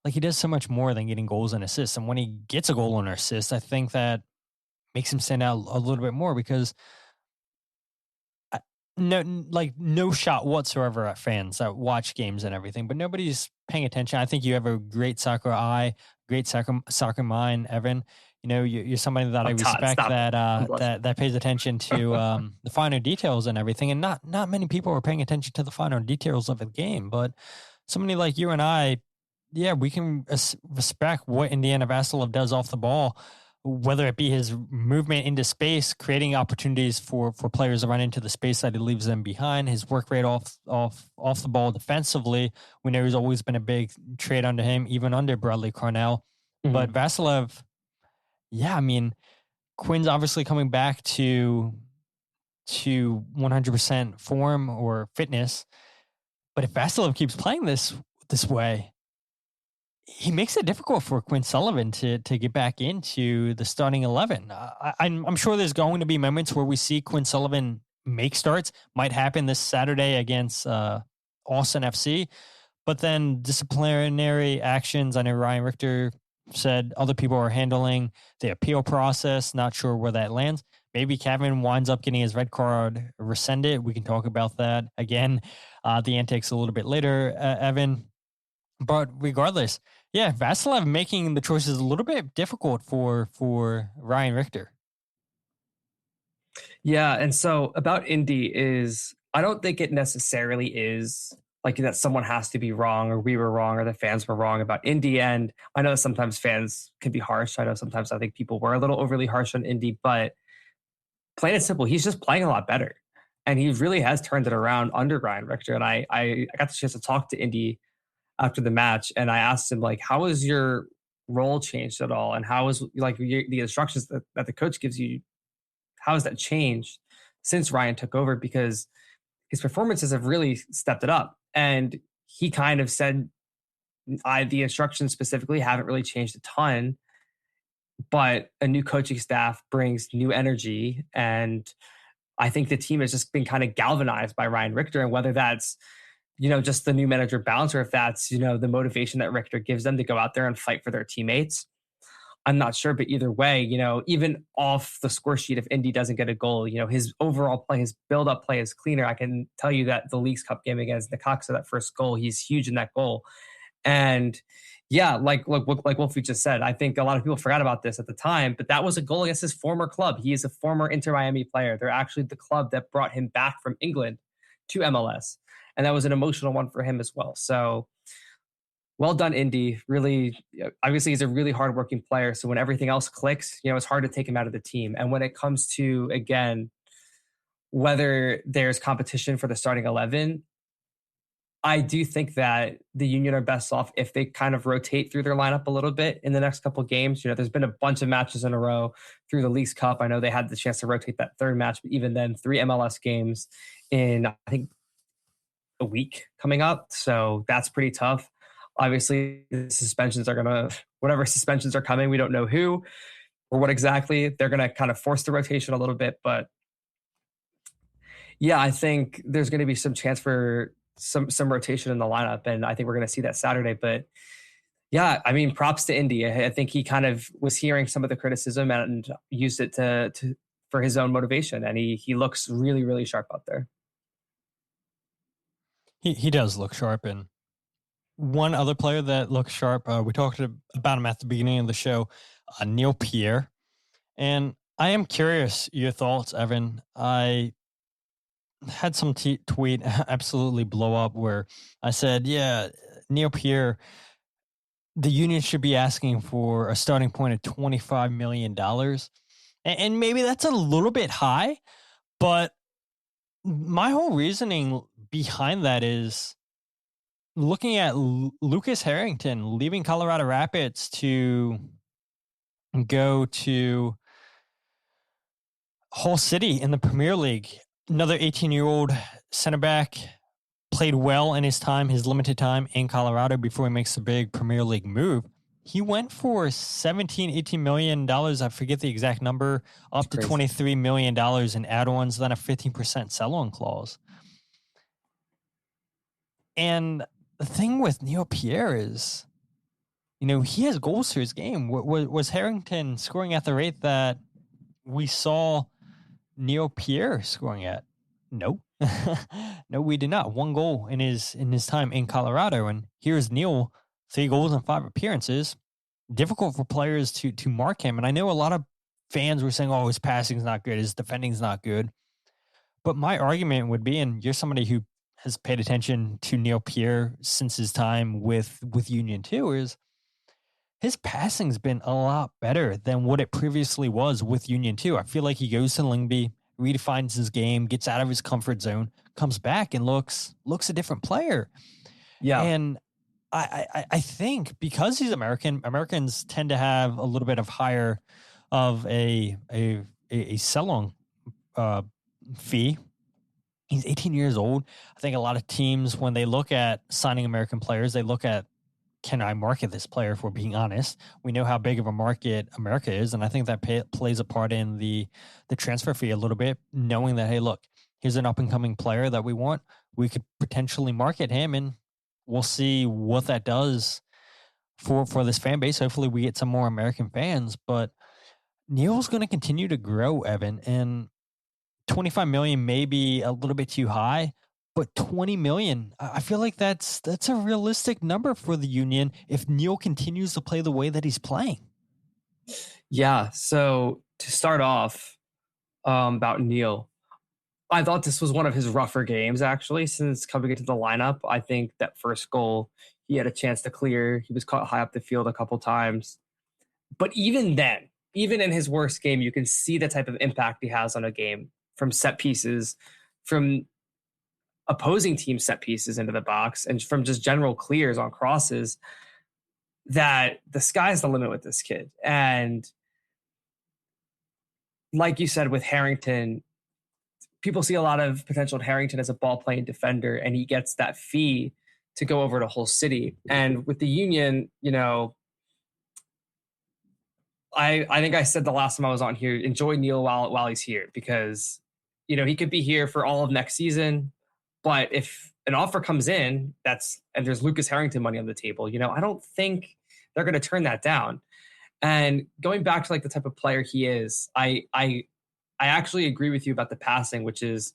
like he does so much more than getting goals and assists. And when he gets a goal or an assist, I think that makes him stand out a little bit more because no shot whatsoever at fans that watch games and everything, but nobody's paying attention. I think you have a great soccer eye, great soccer mind, Evan. You know, you're somebody that I respect that pays attention to the finer details and everything. And not many people are paying attention to the finer details of the game, but somebody like you and I, yeah, we can respect what Indiana Vassilev does off the ball, whether it be his movement into space, creating opportunities for players to run into the space that he leaves them behind, his work rate off the ball defensively. We know he's always been a big trade under him, even under Bradley Cornell. Mm-hmm. But Vassilev, yeah, I mean, Quinn's obviously coming back to 100% form or fitness. But if Vassilev keeps playing this way, he makes it difficult for Quinn Sullivan to get back into the starting 11. I'm sure there's going to be moments where we see Quinn Sullivan make starts. Might happen this Saturday against Austin FC. But then disciplinary actions, I know Ryan Richter said other people are handling the appeal process. Not sure where that lands. Maybe Cavan winds up getting his red card rescinded. We can talk about that again. The antics a little bit later, Evan. But regardless, yeah, Vassilev making the choices a little bit difficult for Ryan Richter. Yeah, and so about Indy is, I don't think it necessarily is like that someone has to be wrong or we were wrong or the fans were wrong about Indy. And I know sometimes fans can be harsh. I know sometimes I think people were a little overly harsh on Indy, but plain and simple, he's just playing a lot better. And he really has turned it around under Ryan Richter. And I got the chance to talk to Indy after the match, and I asked him, like, how has your role changed at all? And how is like the instructions that the coach gives you, how has that changed since Ryan took over? Because his performances have really stepped it up. And he kind of said The instructions specifically haven't really changed a ton, but a new coaching staff brings new energy. And I think the team has just been kind of galvanized by Ryan Richter, and whether that's, just the new manager bounce, or if that's, the motivation that Richter gives them to go out there and fight for their teammates, I'm not sure. But either way, even off the score sheet, if Indy doesn't get a goal, his overall play, his build-up play is cleaner. I can tell you that the Leagues Cup game against the Cox, that first goal, he's huge in that goal. And yeah, like Wolfie just said, I think a lot of people forgot about this at the time, but that was a goal against his former club. He is a former Inter Miami player. They're actually the club that brought him back from England to MLS. And that was an emotional one for him as well. So well done, Indy. Really, obviously, he's a really hardworking player. So when everything else clicks, it's hard to take him out of the team. And when it comes to, again, whether there's competition for the starting 11, I do think that the Union are best off if they kind of rotate through their lineup a little bit in the next couple of games. There's been a bunch of matches in a row through the Leagues Cup. I know they had the chance to rotate that third match, but even then, 3 MLS games in, I think, a week coming up. So that's pretty tough. Obviously, the suspensions are whatever suspensions are coming, we don't know who or what exactly. They're going to kind of force the rotation a little bit. But yeah, I think there's going to be some chance for some rotation in the lineup. And I think we're going to see that Saturday. But yeah, I mean, props to Indy. I think he kind of was hearing some of the criticism and used it for his own motivation. And he looks really, really sharp out there. He does look sharp. And one other player that looks sharp, we talked about him at the beginning of the show, Neil Pierre. And I am curious your thoughts, Evan. I had some tweet absolutely blow up where I said, yeah, Neil Pierre, the Union should be asking for a starting point of $25 million. And maybe that's a little bit high, but my whole reasoning behind that is looking at Lucas Harrington leaving Colorado Rapids to go to Hull City in the Premier League. Another 18-year-old center back, played well in his limited time in Colorado before he makes the big Premier League move. He went for $18 million. I forget the exact number, up to $23 million in add-ons, then a 15% sell-on clause. And the thing with Neil Pierre is, he has goals to his game. Was Harrington scoring at the rate that we saw Neil Pierre scoring at? No. No, we did not. 1 goal in his time in Colorado. And here's Neil, 3 goals and 5 appearances. Difficult for players to mark him. And I know a lot of fans were saying, oh, his passing's not good, his defending's not good. But my argument would be, and you're somebody who has paid attention to Neil Pierre since his time with Union 2, is his passing's been a lot better than what it previously was with Union 2. I feel like he goes to Lyngby, redefines his game, gets out of his comfort zone, comes back and looks a different player. Yeah. And I think because he's American, Americans tend to have a little bit of higher of a sell-on fee. He's 18 years old. I think a lot of teams, when they look at signing American players, they look at, can I market this player, if we're being honest? We know how big of a market America is, and I think that plays a part in the transfer fee a little bit, knowing that, hey, look, here's an up-and-coming player that we want. We could potentially market him, and we'll see what that does for this fan base. Hopefully we get some more American fans, but Neil's going to continue to grow, Evan, and 25 million may be a little bit too high, but 20 million, I feel like that's a realistic number for the Union if Neil continues to play the way that he's playing. Yeah. So to start off about Neil, I thought this was one of his rougher games, actually, since coming into the lineup. I think that first goal, he had a chance to clear. He was caught high up the field a couple times. But even then, even in his worst game, you can see the type of impact he has on a game from set pieces, from opposing team set pieces into the box, and from just general clears on crosses, that the sky's the limit with this kid. And like you said, with Harrington, people see a lot of potential in Harrington as a ball playing defender, and he gets that fee to go over to Hull City. And with the Union, you know, I think I said the last time I was on here, enjoy Neil while he's here, because, you know, he could be here for all of next season. But if an offer comes in and there's Lucas Harrington money on the table, you know, I don't think they're going to turn that down. And going back to like the type of player he is, I actually agree with you about the passing, which is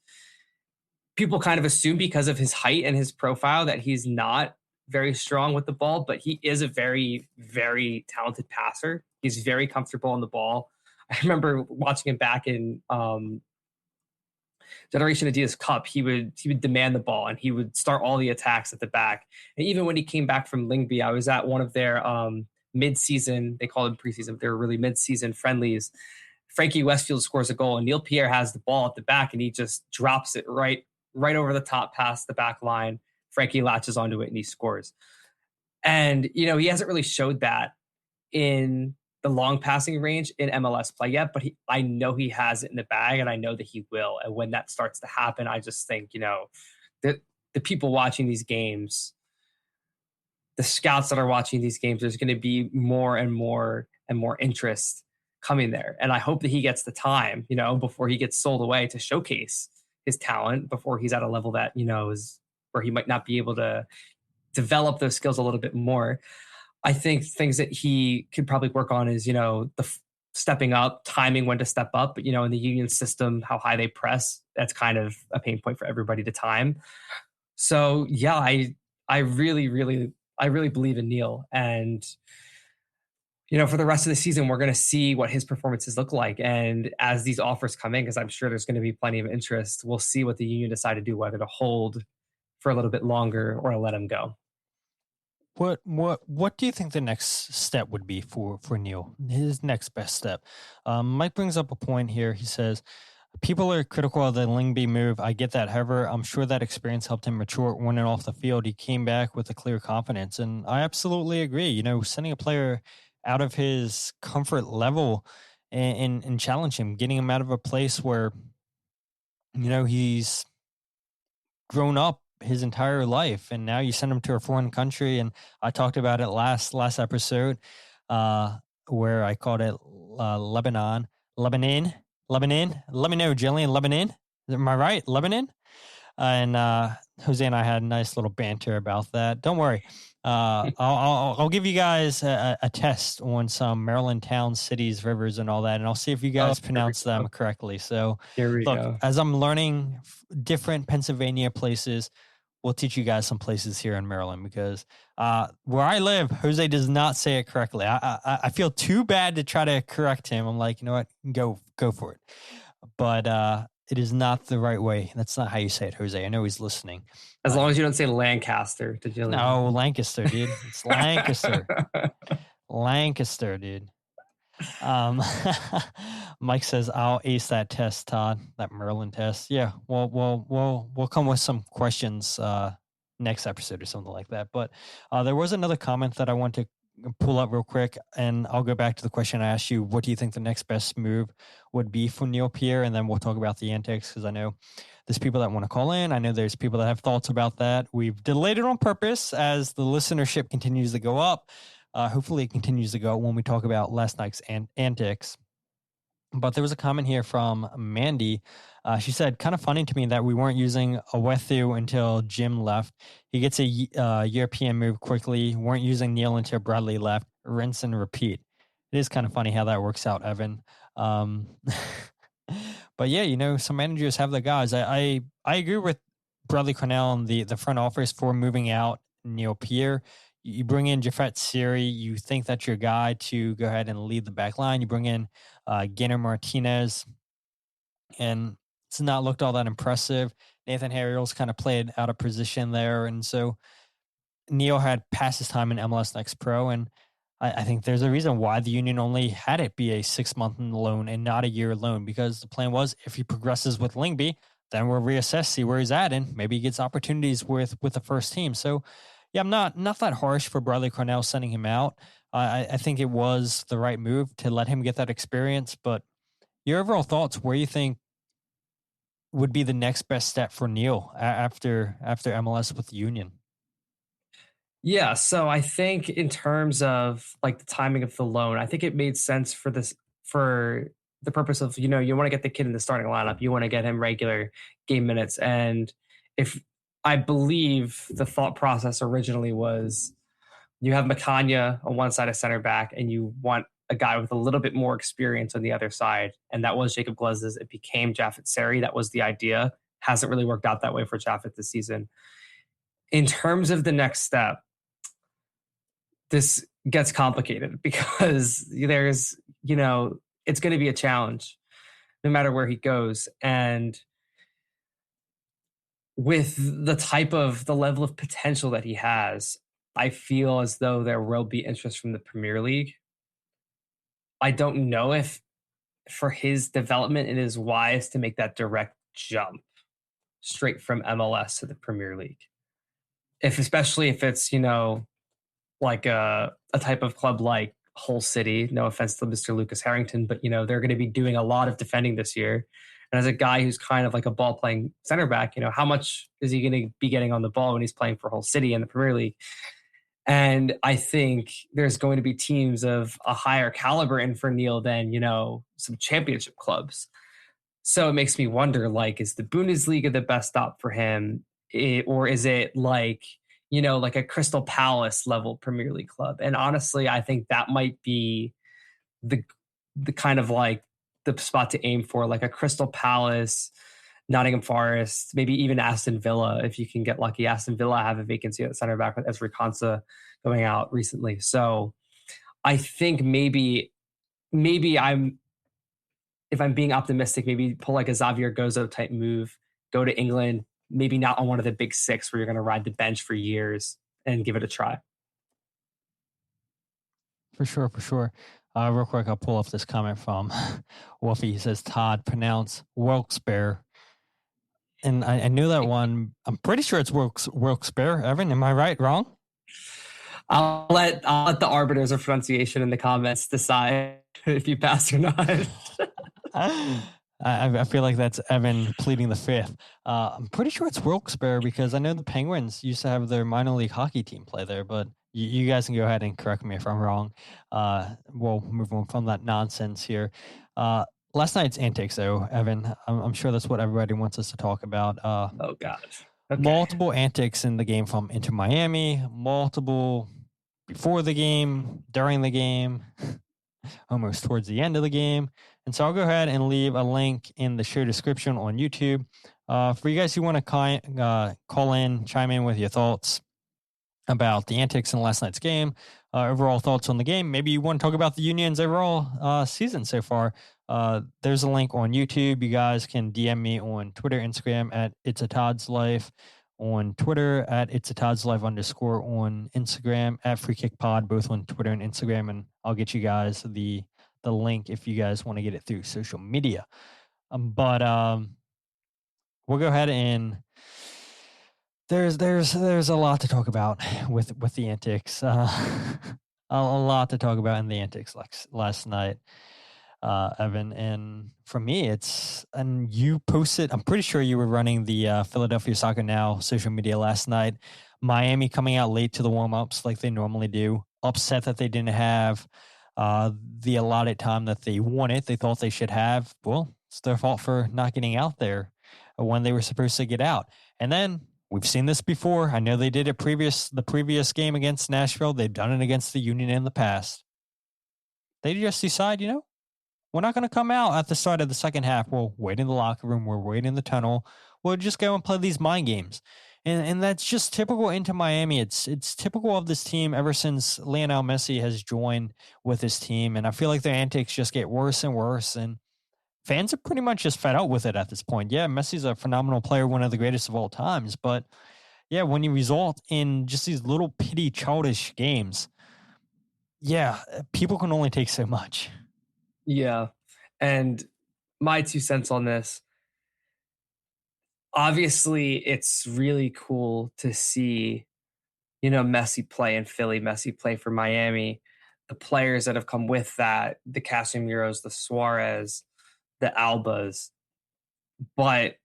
people kind of assume because of his height and his profile that he's not very strong with the ball, but he is a very, very talented passer. He's very comfortable on the ball. I remember watching him back in Generation Adidas Cup. He would demand the ball and he would start all the attacks at the back. And even when he came back from Lyngby, I was at one of their mid-season, they call them preseason, but they were really mid-season friendlies. Frankie Westfield scores a goal and Neil Pierre has the ball at the back and he just drops it right over the top past the back line. Frankie latches onto it and he scores. And, you know, he hasn't really showed that in the long passing range in MLS play yet, but I know he has it in the bag and I know that he will. And when that starts to happen, I just think, you know, that the people watching these games, the scouts that are watching these games, there's going to be more and more and more interest coming there. And I hope that he gets the time, you know, before he gets sold away to showcase his talent before he's at a level that, you know, is where he might not be able to develop those skills a little bit more. I think things that he could probably work on is, you know, the stepping up, timing when to step up. But, you know, in the Union system, how high they press, that's kind of a pain point for everybody to time. So, yeah, I really believe in Neil. And, you know, for the rest of the season, we're going to see what his performances look like. And as these offers come in, because I'm sure there's going to be plenty of interest, we'll see what the Union decide to do, whether to hold for a little bit longer or let him go. What do you think the next step would be for Neil? His next best step. Mike brings up a point here. He says, people are critical of the Lyngby move. I get that. However, I'm sure that experience helped him mature when and off the field. He came back with a clear confidence. And I absolutely agree. You know, sending a player out of his comfort level and challenge him, getting him out of a place where, you know, he's grown up his entire life, and now you send him to a foreign country. And I talked about it last episode, where I called it Lebanon, Jillian, Lebanon. Am I right? Lebanon? And Jose and I had a nice little banter about that. Don't worry. I'll give you guys a test on some Maryland towns, cities, rivers, and all that, and I'll see if you guys pronounce them correctly. So, look, as I'm learning different Pennsylvania places, we'll teach you guys some places here in Maryland, because where I live, Jose does not say it correctly. I feel too bad to try to correct him. I'm like, you know what, go for it. But it is not the right way. That's not how you say it, Jose. I know he's listening. As long as you don't say Lancaster to Jillian. No, Lancaster, dude. It's Lancaster. Lancaster, dude. Mike says, I'll ace that test, Todd, that Maryland test. Yeah, we'll come with some questions next episode or something like that. But there was another comment that I want to pull up real quick, and I'll go back to the question I asked you. What do you think the next best move would be for Neil Pierre? And then we'll talk about the antics, because I know there's people that want to call in. I know there's people that have thoughts about that. We've delayed it on purpose as the listenership continues to go up. Hopefully it continues to go when we talk about last night's antics. But there was a comment here from Mandy. She said, kind of funny to me that we weren't using Owethu until Jim left. He gets a European move quickly. Weren't using Neil until Bradley left. Rinse and repeat. It is kind of funny how that works out, Evan. But yeah, you know, some managers have their guys. I agree with Bradley Cornell and the front office for moving out Neil Pierre. You bring in Jafet Siri. You think that's your guy to go ahead and lead the back line. You bring in Gainer Martinez, and it's not looked all that impressive. Nathan Harriel's kind of played out of position there. And so Neil had passed his time in MLS Next Pro. And I think there's a reason why the Union only had it be a 6-month loan and not a year loan, because the plan was if he progresses with Lyngby, then we'll reassess, see where he's at, and maybe he gets opportunities with the first team. So, yeah, I'm not that harsh for Bradley Cornell sending him out. I think it was the right move to let him get that experience. But your overall thoughts, where you think would be the next best step for Neil after MLS with the Union? Yeah, so I think in terms of like the timing of the loan, I think it made sense for this for the purpose of, you want to get the kid in the starting lineup, you want to get him regular game minutes. And if I believe the thought process originally was you have McKenzie on one side of center back and you want a guy with a little bit more experience on the other side. And that was Jacob Glesnes. It became Jaffet Sari. That was the idea. Hasn't really worked out that way for Jaffet this season. In terms of the next step, this gets complicated because there's, it's going to be a challenge no matter where he goes. And with the level of potential that he has, I feel as though there will be interest from the Premier League. I don't know if for his development, it is wise to make that direct jump straight from MLS to the Premier League. Especially if it's, like a type of club like Hull City, no offense to Mr. Lucas Harrington, but they're going to be doing a lot of defending this year. And as a guy who's kind of like a ball playing center back, how much is he going to be getting on the ball when he's playing for Hull City in the Premier League? And I think there's going to be teams of a higher caliber in for Neil than, some championship clubs. So it makes me wonder, like, is the Bundesliga the best stop for him? Or is it like a Crystal Palace level Premier League club? And honestly, I think that might be the kind of like the spot to aim for, like a Crystal Palace, Nottingham Forest, maybe even Aston Villa, if you can get lucky. Aston Villa have a vacancy at center back with Ezri Konsa going out recently. So I think maybe if I'm being optimistic, maybe pull like a Xavier Gozo type move, go to England, maybe not on one of the big six where you're going to ride the bench for years and give it a try. For sure. Real quick, I'll pull up this comment from Wolfie. He says, Todd, pronounce Wilkes-Barre. And I knew that one. I'm pretty sure it's Wilkes-Barre. Evan, am I right? Wrong? I'll let the arbiters of pronunciation in the comments decide if you pass or not. I feel like that's Evan pleading the fifth. I'm pretty sure it's Wilkes-Barre because I know the Penguins used to have their minor league hockey team play there, but you guys can go ahead and correct me if I'm wrong. We'll move on from that nonsense here. Last night's antics, though, Evan, I'm sure that's what everybody wants us to talk about. Oh, God. Okay. Multiple antics in the game from Inter Miami, multiple before the game, during the game, almost towards the end of the game. And so I'll go ahead and leave a link in the show description on YouTube. For you guys who want to call in, chime in with your thoughts about the antics in last night's game, overall thoughts on the game. Maybe you want to talk about the Union's overall season so far. There's a link on YouTube. You guys can DM me on Twitter, Instagram at It's a Todd's Life, on Twitter at It's a Todd's Life _ on Instagram at Free Kick Pod, both on Twitter and Instagram. And I'll get you guys the link if you guys want to get it through social media. But we'll go ahead and there's a lot to talk about with the antics. A lot to talk about in the antics last night. Evan, and for me, and you posted, I'm pretty sure you were running the Philadelphia Soccer Now social media last night. Miami coming out late to the warm-ups like they normally do, upset that they didn't have the allotted time that they wanted, they thought they should have. Well, it's their fault for not getting out there when they were supposed to get out. And then we've seen this before. I know they did it the previous game against Nashville. They've done it against the Union in the past. They just decide, we're not going to come out at the start of the second half. We'll wait in the locker room. We'll wait in the tunnel. We'll just go and play these mind games. And that's just typical Inter Miami. It's typical of this team ever since Lionel Messi has joined with his team. And I feel like their antics just get worse and worse. And fans are pretty much just fed up with it at this point. Yeah, Messi's a phenomenal player, one of the greatest of all times. But yeah, when you result in just these little pity childish games, yeah, people can only take so much. Yeah. And my 2 cents on this, obviously it's really cool to see, Messi play in Philly, Messi play for Miami, the players that have come with that, the Casemiros, the Suarez, the Albas. But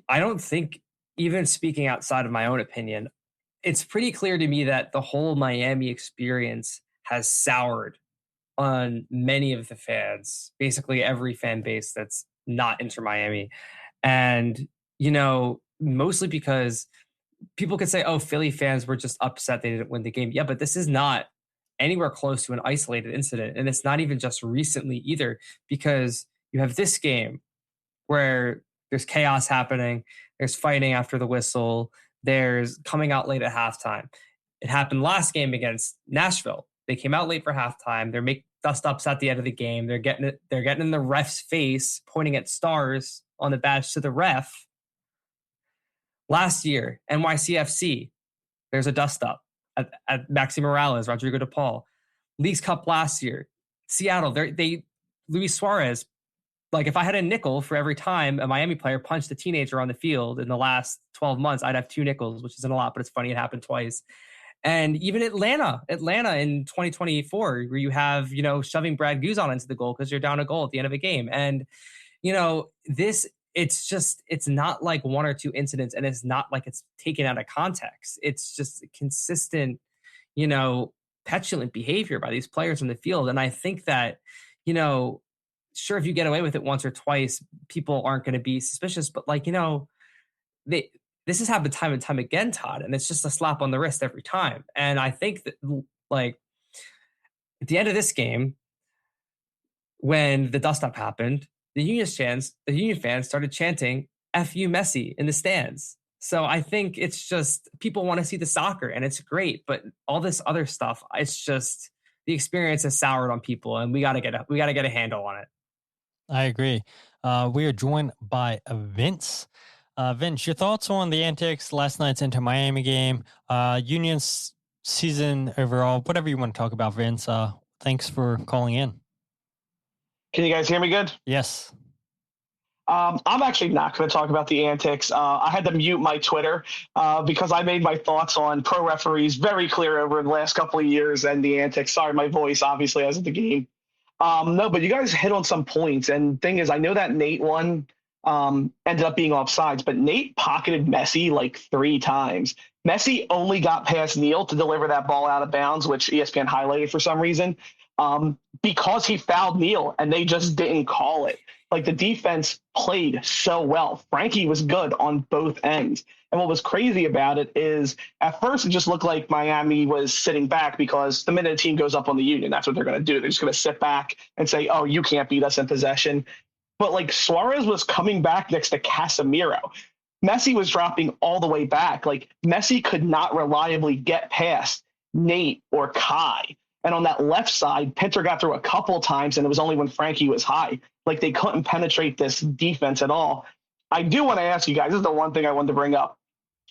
I don't think, even speaking outside of my own opinion, it's pretty clear to me that the whole Miami experience has soured on many of the fans, basically every fan base that's not Inter Miami. And, mostly because people could say, oh, Philly fans were just upset they didn't win the game. Yeah, but this is not anywhere close to an isolated incident. And it's not even just recently either, because you have this game where there's chaos happening, there's fighting after the whistle, there's coming out late at halftime. It happened last game against Nashville. They came out late for halftime. They're making dust ups at the end of the game. They're getting in the ref's face, pointing at stars on the badge to the ref. Last year, NYCFC, there's a dust up at Maxi Morales, Rodrigo de Paul. Leagues Cup last year, Seattle, Luis Suarez. Like, if I had a nickel for every time a Miami player punched a teenager on the field in the last 12 months, I'd have 2 nickels, which isn't a lot, but it's funny it happened twice. And even Atlanta in 2024, where you have, shoving Brad Guzan into the goal because you're down a goal at the end of a game. And, it's not like one or two incidents, and it's not like it's taken out of context. It's just consistent, petulant behavior by these players in the field. And I think that, sure, if you get away with it once or twice, people aren't going to be suspicious. But this has happened time and time again, Todd, and it's just a slap on the wrist every time. And I think that, at the end of this game, when the dust-up happened, the Union fans started chanting "F you, Messi" in the stands. So I think it's just people want to see the soccer, and it's great. But all this other stuff, it's just the experience has soured on people, and we got to get a handle on it. I agree. We are joined by Vince. Vince, your thoughts on the antics, last night's Inter Miami game, Union's season overall, whatever you want to talk about, Vince. Thanks for calling in. Can you guys hear me good? Yes. I'm actually not going to talk about the antics. I had to mute my Twitter because I made my thoughts on pro referees very clear over the last couple of years and the antics. Sorry, my voice obviously as of the game. No, but you guys hit on some points. And thing is, I know that Nate one ended up being offsides, but Nate pocketed Messi like 3 times. Messi only got past Neal to deliver that ball out of bounds, which ESPN highlighted for some reason, because he fouled Neal and they just didn't call it. Like, the defense played so well. Frankie was good on both ends. And what was crazy about it is at first it just looked like Miami was sitting back because the minute a team goes up on the Union, that's what they're going to do. They're just going to sit back and say, oh, you can't beat us in possession. But like, Suarez was coming back next to Casemiro. Messi was dropping all the way back. Like, Messi could not reliably get past Nate or Kai. And on that left side, Pinter got through a couple of times, and it was only when Frankie was high. Like, they couldn't penetrate this defense at all. I do want to ask you guys, this is the one thing I wanted to bring up.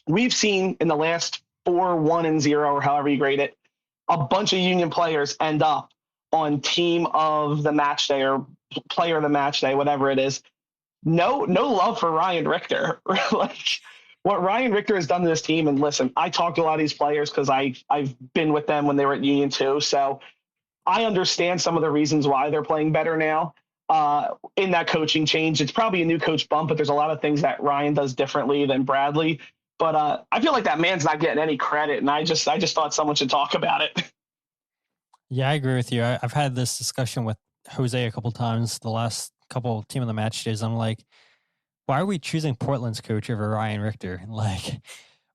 We've seen in the last 4-1-0, or however you grade it, a bunch of Union players end up on team of the match day or player of the match day, whatever it is. No love for Ryan Richter. Like, what Ryan Richter has done to this team, and listen, I talk to a lot of these players because I've been with them when they were at Union too, so I understand some of the reasons why they're playing better now. In that coaching change, it's probably a new coach bump, but there's a lot of things that Ryan does differently than Bradley. But I feel like that man's not getting any credit, and I just thought someone should talk about it. Yeah, I agree with you. I've had this discussion with Jose a couple times the last couple team of the match days. I'm like, why are we choosing Portland's coach over Ryan Richter? Like,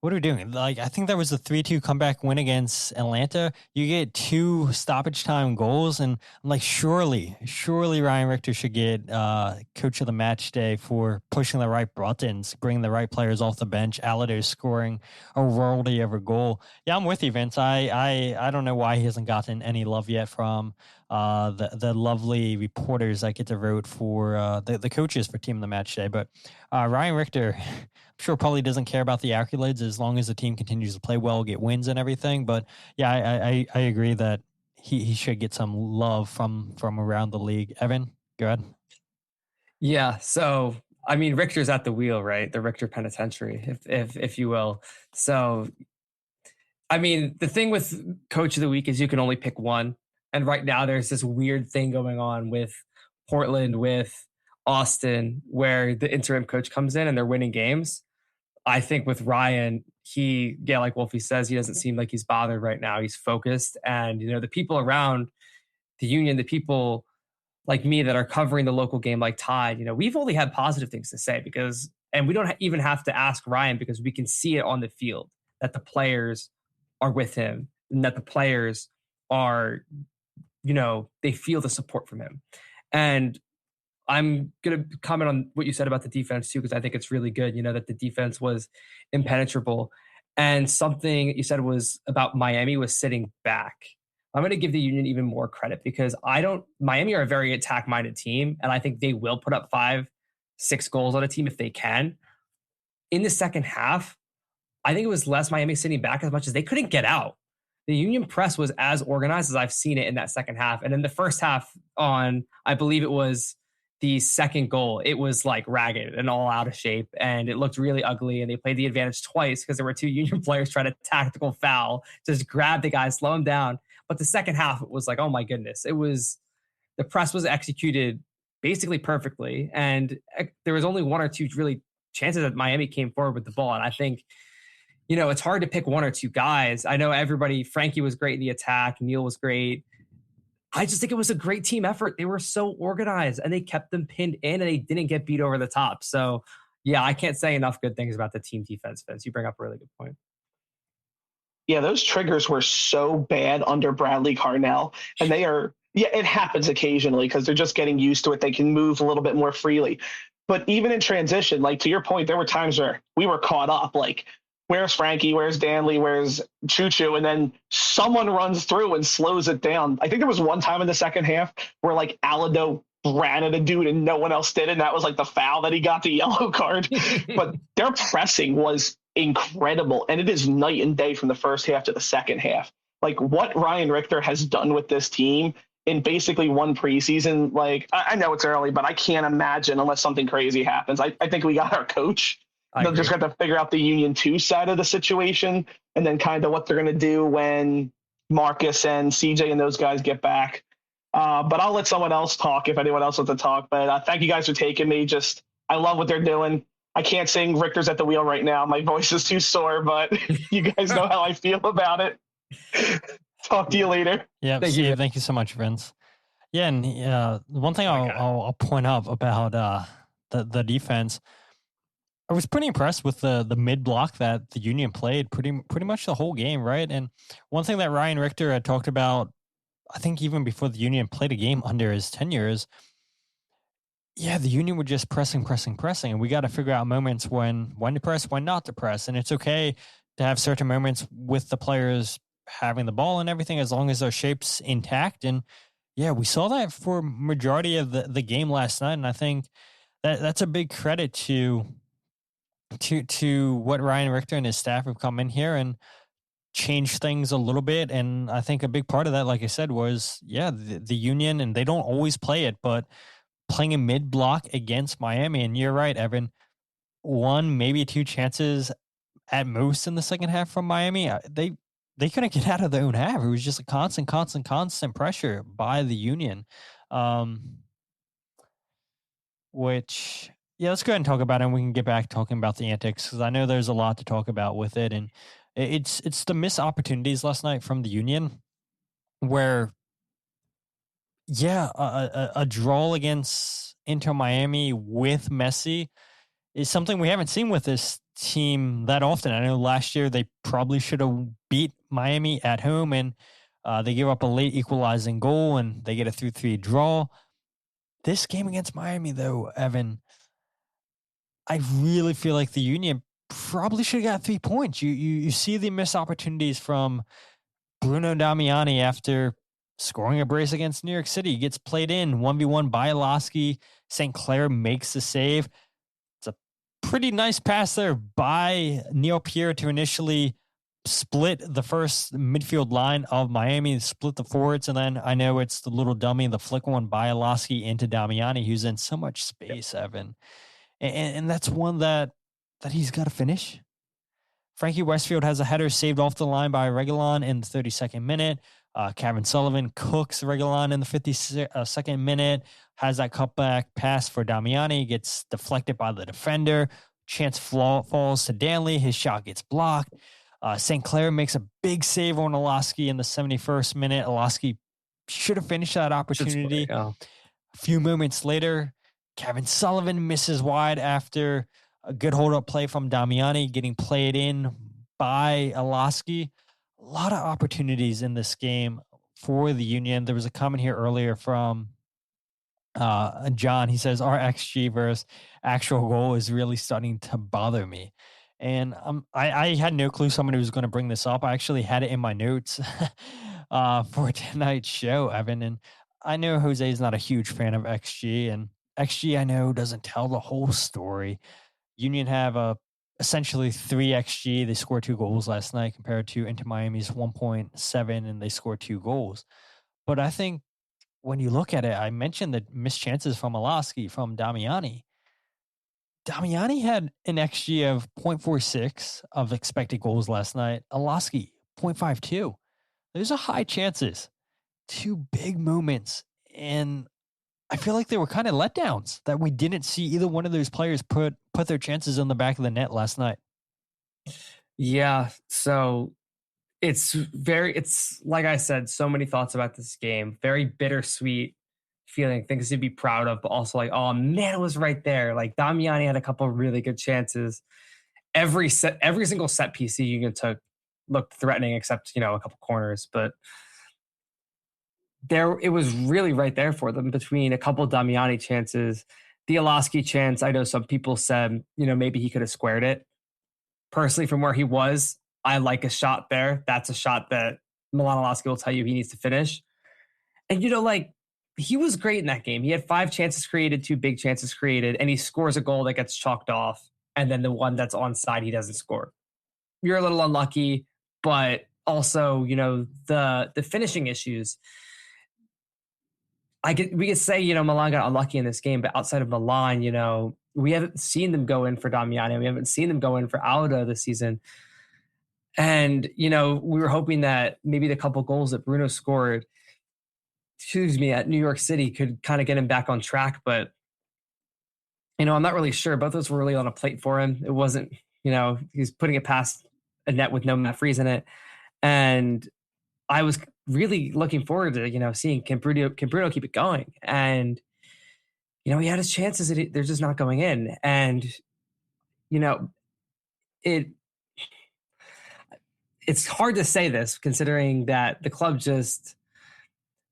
what are we doing? Like, I think that was the 3-2 comeback win against Atlanta. You get 2 stoppage time goals, and I'm like, surely Ryan Richter should get coach of the match day for pushing the right buttons, bringing the right players off the bench. Allardyce scoring a worldy of a goal. Yeah, I'm with you, Vince. I don't know why he hasn't gotten any love yet from the lovely reporters that get to vote for the coaches for team of the match day. But Ryan Richter, I'm sure probably doesn't care about the accolades as long as the team continues to play well, get wins and everything. But yeah, I agree that he should get some love from around the league. Evan, go ahead. Yeah. So, I mean, Richter's at the wheel, right? The Richter penitentiary, if you will. So, I mean, the thing with coach of the week is you can only pick one. And right now there's this weird thing going on with Portland, with Austin, where the interim coach comes in and they're winning games. I think with Ryan, like Wolfie says, he doesn't seem like he's bothered right now. He's focused. And, the people around the Union, the people like me that are covering the local game like Todd, we've only had positive things to say and we don't even have to ask Ryan because we can see it on the field that the players are with him and that the players are, they feel the support from him. And I'm going to comment on what you said about the defense too, because I think it's really good, that the defense was impenetrable. And something you said was about Miami was sitting back. I'm going to give the Union even more credit because Miami are a very attack-minded team, and I think they will put up 5-6 goals on a team if they can. In the second half, I think it was less Miami sitting back as much as they couldn't get out. The Union press was as organized as I've seen it in that second half. And in the first half I believe it was the second goal, it was like ragged and all out of shape, and it looked really ugly. And they played the advantage twice because there were 2 Union players trying to tactical foul, just grab the guy, slow him down. But the second half, it was like, oh my goodness, the press was executed basically perfectly. And there was only 1 or 2 really chances that Miami came forward with the ball. And I think, it's hard to pick 1 or 2 guys. I know Frankie was great in the attack. Neil was great. I just think it was a great team effort. They were so organized and they kept them pinned in and they didn't get beat over the top. So yeah, I can't say enough good things about the team defense, Vince. You bring up a really good point. Yeah, those triggers were so bad under Bradley Carnell, and it happens occasionally because they're just getting used to it. They can move a little bit more freely. But even in transition, like to your point, there were times where we were caught up, like, where's Frankie, where's Danley, where's Choo-Choo? And then someone runs through and slows it down. I think there was one time in the second half where like Alado ran at a dude and no one else did. And that was like the foul that he got the yellow card. But their pressing was incredible. And it is night and day from the first half to the second half. Like what Ryan Richter has done with this team in basically one preseason, like I know it's early, but I can't imagine unless something crazy happens. I think we got our coach. They'll just have to figure out the Union 2 side of the situation and then kind of what they're going to do when Marcus and CJ and those guys get back. But I'll let someone else talk if anyone else wants to talk. But thank you guys for taking me. I love what they're doing. I can't sing Richter's at the wheel right now. My voice is too sore, but you guys know how I feel about it. Talk to you later. Yeah, thank you so much, Vince. Yeah, and one thing I'll point out about the defense, I was pretty impressed with the mid block that the Union played pretty much the whole game, right? And one thing that Ryan Richter had talked about, I think even before the Union played a game under his tenure, is the Union were just pressing, and we got to figure out moments when to press, when not to press, and it's okay to have certain moments with the players having the ball and everything as long as their shape's intact. And yeah, we saw that for majority of the game last night, and I think that's a big credit to what Ryan Richter and his staff have come in here and changed things a little bit. And I think a big part of that, like I said, was the Union, and they don't always play it, but playing a mid block against Miami. And you're right, Evan, 1, maybe 2 chances at most in the second half from Miami. They couldn't get out of their own half. It was just a constant pressure by the Union, which, let's go ahead and talk about it, and we can get back talking about the antics, because I know there's a lot to talk about with it. And it's the missed opportunities last night from the Union where, a draw against Inter Miami with Messi is something we haven't seen with this team that often. I know last year they probably should have beat Miami at home, and they give up a late equalizing goal, and they get a 3-3 draw. This game against Miami, though, Evan, I really feel like the Union probably should have got 3 points. You see the missed opportunities from Bruno Damiani after scoring a brace against New York City. He gets played in 1v1 by Lasky. St. Clair makes the save. It's a pretty nice pass there by Neil Pierre to initially split the first midfield line of Miami, split the forwards, and then I know it's the little dummy, the flick one by Lasky into Damiani, who's in so much space, Evan. And that's one that he's got to finish. Frankie Westfield has a header saved off the line by Reguilon in the 32nd minute. Cavan Sullivan cooks Reguilon in the 52nd minute, has that cutback pass for Damiani, gets deflected by the defender. Chance falls to Danley. His shot gets blocked. St. Clair makes a big save on Olaski in the 71st minute. Olaski should have finished that opportunity. A few moments later, Cavan Sullivan misses wide after a good hold-up play from Damiani getting played in by Olaski. A lot of opportunities in this game for the Union. There was a comment here earlier from John. He says, our XG versus actual goal is really starting to bother me. And I had no clue somebody was going to bring this up. I actually had it in my notes for tonight's show, Evan. And I know Jose is not a huge fan of XG, and XG, I know, doesn't tell the whole story. Union have essentially 3 XG. They scored 2 goals last night compared to Inter Miami's 1.7, and they scored 2 goals. But I think when you look at it, I mentioned the missed chances from Olaski, from Damiani. Damiani had an XG of 0.46 of expected goals last night. Olaski, 0.52. Those are high chances. 2 big moments. And I feel like they were kind of letdowns that we didn't see either one of those players put their chances in the back of the net last night. Yeah. So it's like I said, so many thoughts about this game. Very bittersweet feeling, things to be proud of, but also like, oh man, it was right there. Like Damiani had a couple of really good chances. Every single set piece the Union took looked threatening, except, a couple corners, but it was really right there for them between a couple of Damiani chances. The Olaski chance, I know some people said, maybe he could have squared it. Personally, from where he was, I like a shot there. That's a shot that Milan Olaski will tell you he needs to finish. And, he was great in that game. He had 5 chances created, 2 big chances created, and he scores a goal that gets chalked off. And then the one that's onside, he doesn't score. You're a little unlucky, but also, the finishing issues. We could say, Milan got unlucky in this game, but outside of Milan, we haven't seen them go in for Damiani. We haven't seen them go in for Auda this season. And, we were hoping that maybe the couple goals that Bruno scored, at New York City could kind of get him back on track. But, I'm not really sure. Both those were really on a plate for him. It wasn't, he's putting it past a net with no Matt Freeze in it. And I was really looking forward to, seeing can Bruno keep it going. And, he had his chances. They're just not going in. And, it's hard to say this considering that the club just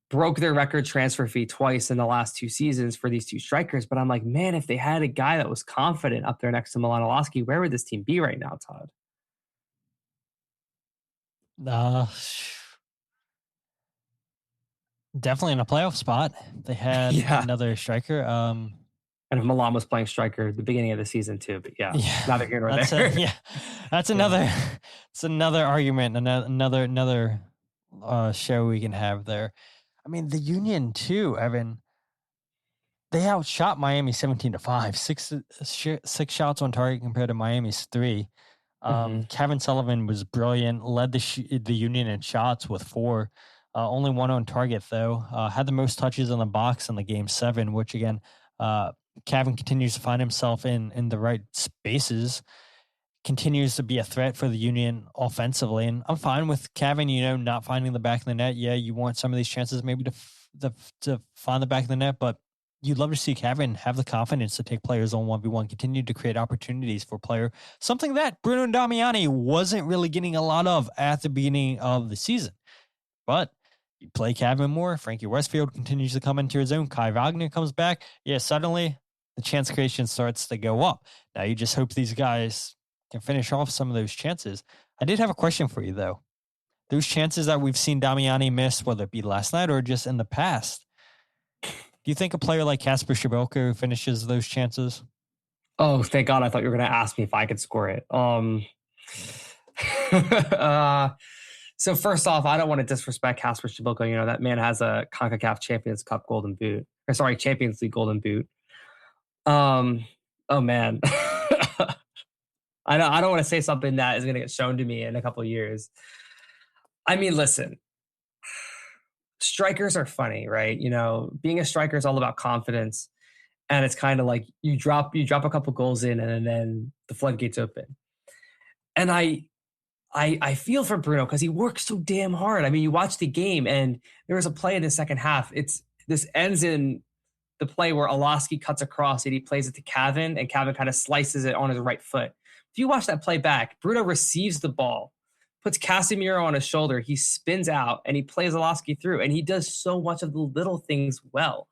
broke their record transfer fee twice in the last 2 seasons for these 2 strikers. But I'm like, man, if they had a guy that was confident up there next to Milan Olaski, where would this team be right now, Todd? Definitely in a playoff spot. They had another striker. And if Milan was playing striker at the beginning of the season too, but neither here nor there. That's another. It's another argument. Another show we can have there. I mean, the Union too, Evan. They outshot Miami 17-5. Six shots on target compared to Miami's 3. Cavan Sullivan was brilliant. Led the Union in shots with 4. Only 1 on target though. Had the most touches in the box in the game 7, which again, Cavan continues to find himself in the right spaces. Continues to be a threat for the Union offensively, and I'm fine with Cavan, not finding the back of the net. Yeah, you want some of these chances maybe to find the back of the net, but you'd love to see Cavan have the confidence to take players on 1v1, continue to create opportunities for player, something that Bruno Damiani wasn't really getting a lot of at the beginning of the season. But you play Cavan more, Frankie Westfield continues to come into his own, Kai Wagner comes back. Yeah, suddenly the chance creation starts to go up. Now you just hope these guys can finish off some of those chances. I did have a question for you, though. Those chances that we've seen Damiani miss, whether it be last night or just in the past, do you think a player like Kasper Schmeichel finishes those chances? Oh, thank God. I thought you were going to ask me if I could score it. So first off, I don't want to disrespect Kasper Schmeichel. That man has a CONCACAF Champions Cup golden boot. Champions League golden boot. Oh, man. I don't want to say something that is going to get shown to me in a couple of years. I mean, listen, strikers are funny, right? Being a striker is all about confidence. And it's kind of like you drop a couple goals in and then the floodgates open. And I feel for Bruno because he works so damn hard. I mean, you watch the game and there was a play in the second half. This ends in the play where Alosky cuts across and he plays it to Cavan, and Cavan kind of slices it on his right foot. If you watch that play back, Bruno receives the ball, puts Casemiro on his shoulder, he spins out, and he plays Alosky through. And he does so much of the little things well.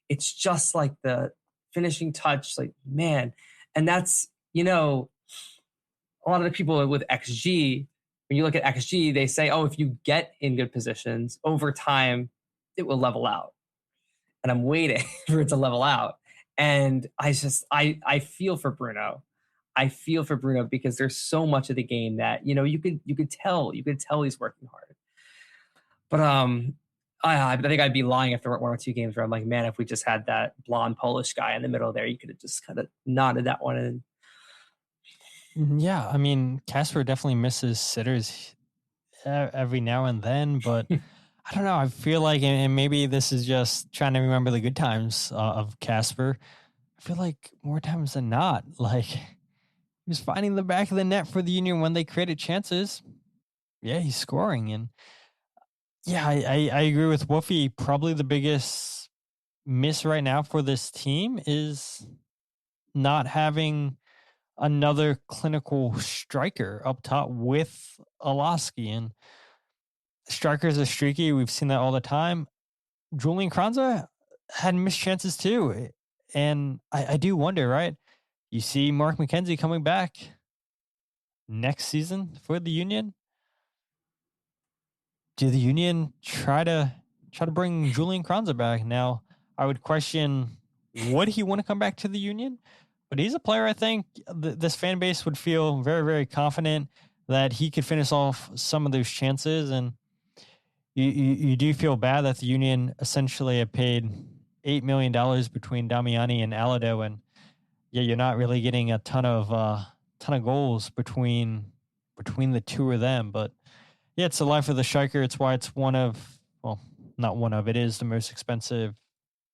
It's just like the finishing touch, like, man. And that's, a lot of the people with XG, when you look at XG, they say, oh, if you get in good positions over time, it will level out. And I'm waiting for it to level out. And I feel for Bruno. I feel for Bruno because there's so much of the game that, you could tell he's working hard. But I think I'd be lying if there weren't one or two games where I'm like, man, if we just had that blonde Polish guy in the middle there, you could have just kind of nodded that one in. Yeah, I mean, Casper definitely misses sitters every now and then, but I don't know. I feel like, and maybe this is just trying to remember the good times of Casper. I feel like more times than not, like he was finding the back of the net for the Union when they created chances. Yeah, he's scoring. And yeah, I agree with Wolfie. Probably the biggest miss right now for this team is not having another clinical striker up top with Alosky. And strikers are streaky. We've seen that all the time. Julian Kranza had missed chances too. And I do wonder, right? You see Mark McKenzie coming back next season for the Union. Do the Union try to bring Julian Kranza back? Now, I would question, would he want to come back to the Union? But he's a player, I think, this fan base would feel very, very confident that he could finish off some of those chances. And you do feel bad that the Union essentially have paid $8 million between Damiani and Alado. And yeah, you're not really getting a ton of goals between the two of them. But yeah, it's the life of the striker. It's why it's it is the most expensive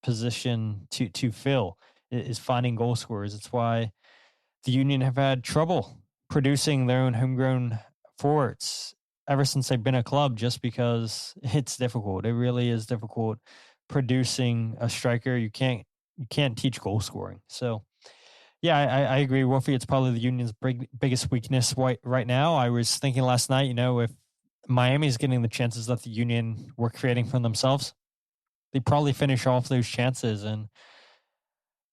position to fill, is finding goal scorers. It's why the Union have had trouble producing their own homegrown forwards ever since they've been a club, just because it's difficult. It really is difficult producing a striker. You can't teach goal scoring. So yeah, I agree, Wolfie. It's probably the Union's biggest weakness right now. I was thinking last night, if Miami's getting the chances that the Union were creating for themselves, they probably finish off those chances. And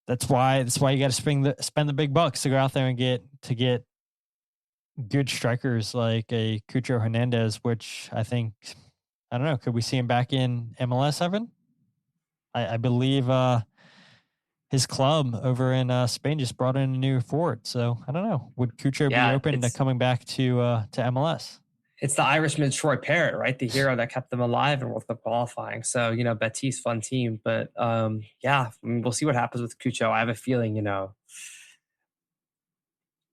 that's why you got to spend the big bucks to go out there and get good strikers like a Cucho Hernandez, which I think, I don't know, could we see him back in MLS, Evan? I believe his club over in Spain just brought in a new forward. So I don't know. Would Cucho be open to coming back to MLS? It's the Irishman Troy Parrott, right? The hero that kept them alive in World Cup qualifying. So, Betis, fun team. But we'll see what happens with Cucho. I have a feeling,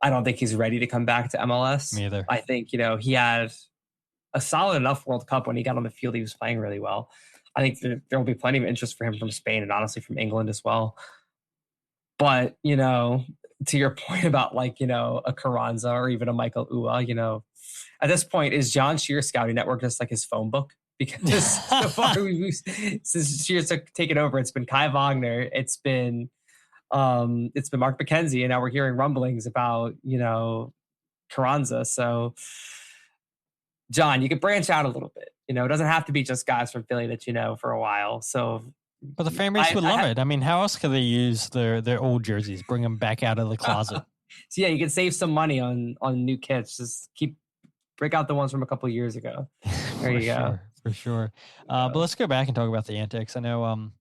I don't think he's ready to come back to MLS. Me either. I think, he had a solid enough World Cup when he got on the field. He was playing really well. I think there will be plenty of interest for him from Spain and honestly from England as well. But, to your point about a Carranza or even a Michael Ua, at this point, is John Shear's scouting network just like his phone book? Because so far, since Shear's taken over, it's been Kai Wagner, it's been Mark McKenzie, and now we're hearing rumblings about Carranza. So, John, you could branch out a little bit. It doesn't have to be just guys from Philly that for a while. So, but the fan base would love it. I mean, how else could they use their old jerseys? Bring them back out of the closet. So yeah, you can save some money on new kits. Just break out the ones from a couple of years ago. There you go. For sure. But let's go back and talk about the antics. I know,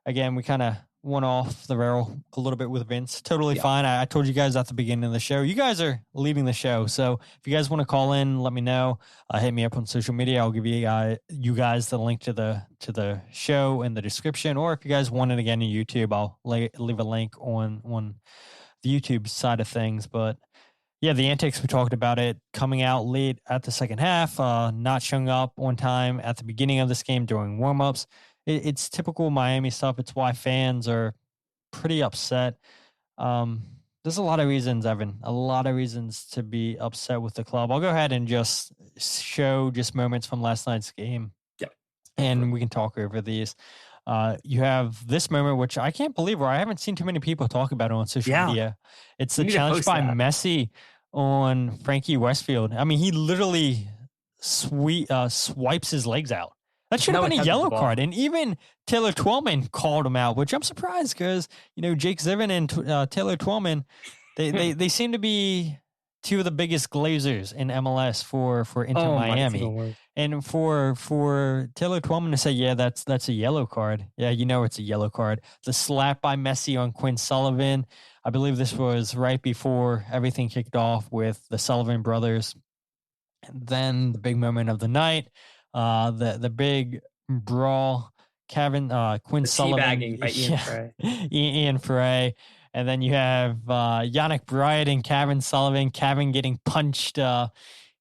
again, we kind of went off the rail a little bit with Vince. Totally fine. I told you guys at the beginning of the show, you guys are leading the show. So if you guys want to call in, let me know. Hit me up on social media. I'll give you guys the link to the show in the description. Or if you guys want it again on YouTube, I'll leave a link on the YouTube side of things. But yeah, the antics, we talked about it, coming out late at the second half, not showing up on time at the beginning of this game during warmups. It's typical Miami stuff. It's why fans are pretty upset. There's a lot of reasons, Evan, a lot of reasons to be upset with the club. I'll go ahead and just show just moments from last night's game. Yep. And we can talk over these. You have this moment, which I can't believe, or I haven't seen too many people talk about it on social media. It's the challenge by Messi on Frankie Westfield. I mean, he literally swipes his legs out. That should have been a yellow card. And even Taylor Twellman called him out, which I'm surprised because, Jake Ziven and Taylor Twellman, they seem to be two of the biggest glazers in MLS for Inter Miami. And for Taylor Twellman to say, yeah, that's a yellow card. Yeah, it's a yellow card. The slap by Messi on Quinn Sullivan. I believe this was right before everything kicked off with the Sullivan brothers. And then the big moment of the night, the big brawl, Cavan, Quinn Sullivan, by Ian Frey. Ian Frey. And then you have Yannick Bryant and Cavan Sullivan. Cavan getting punched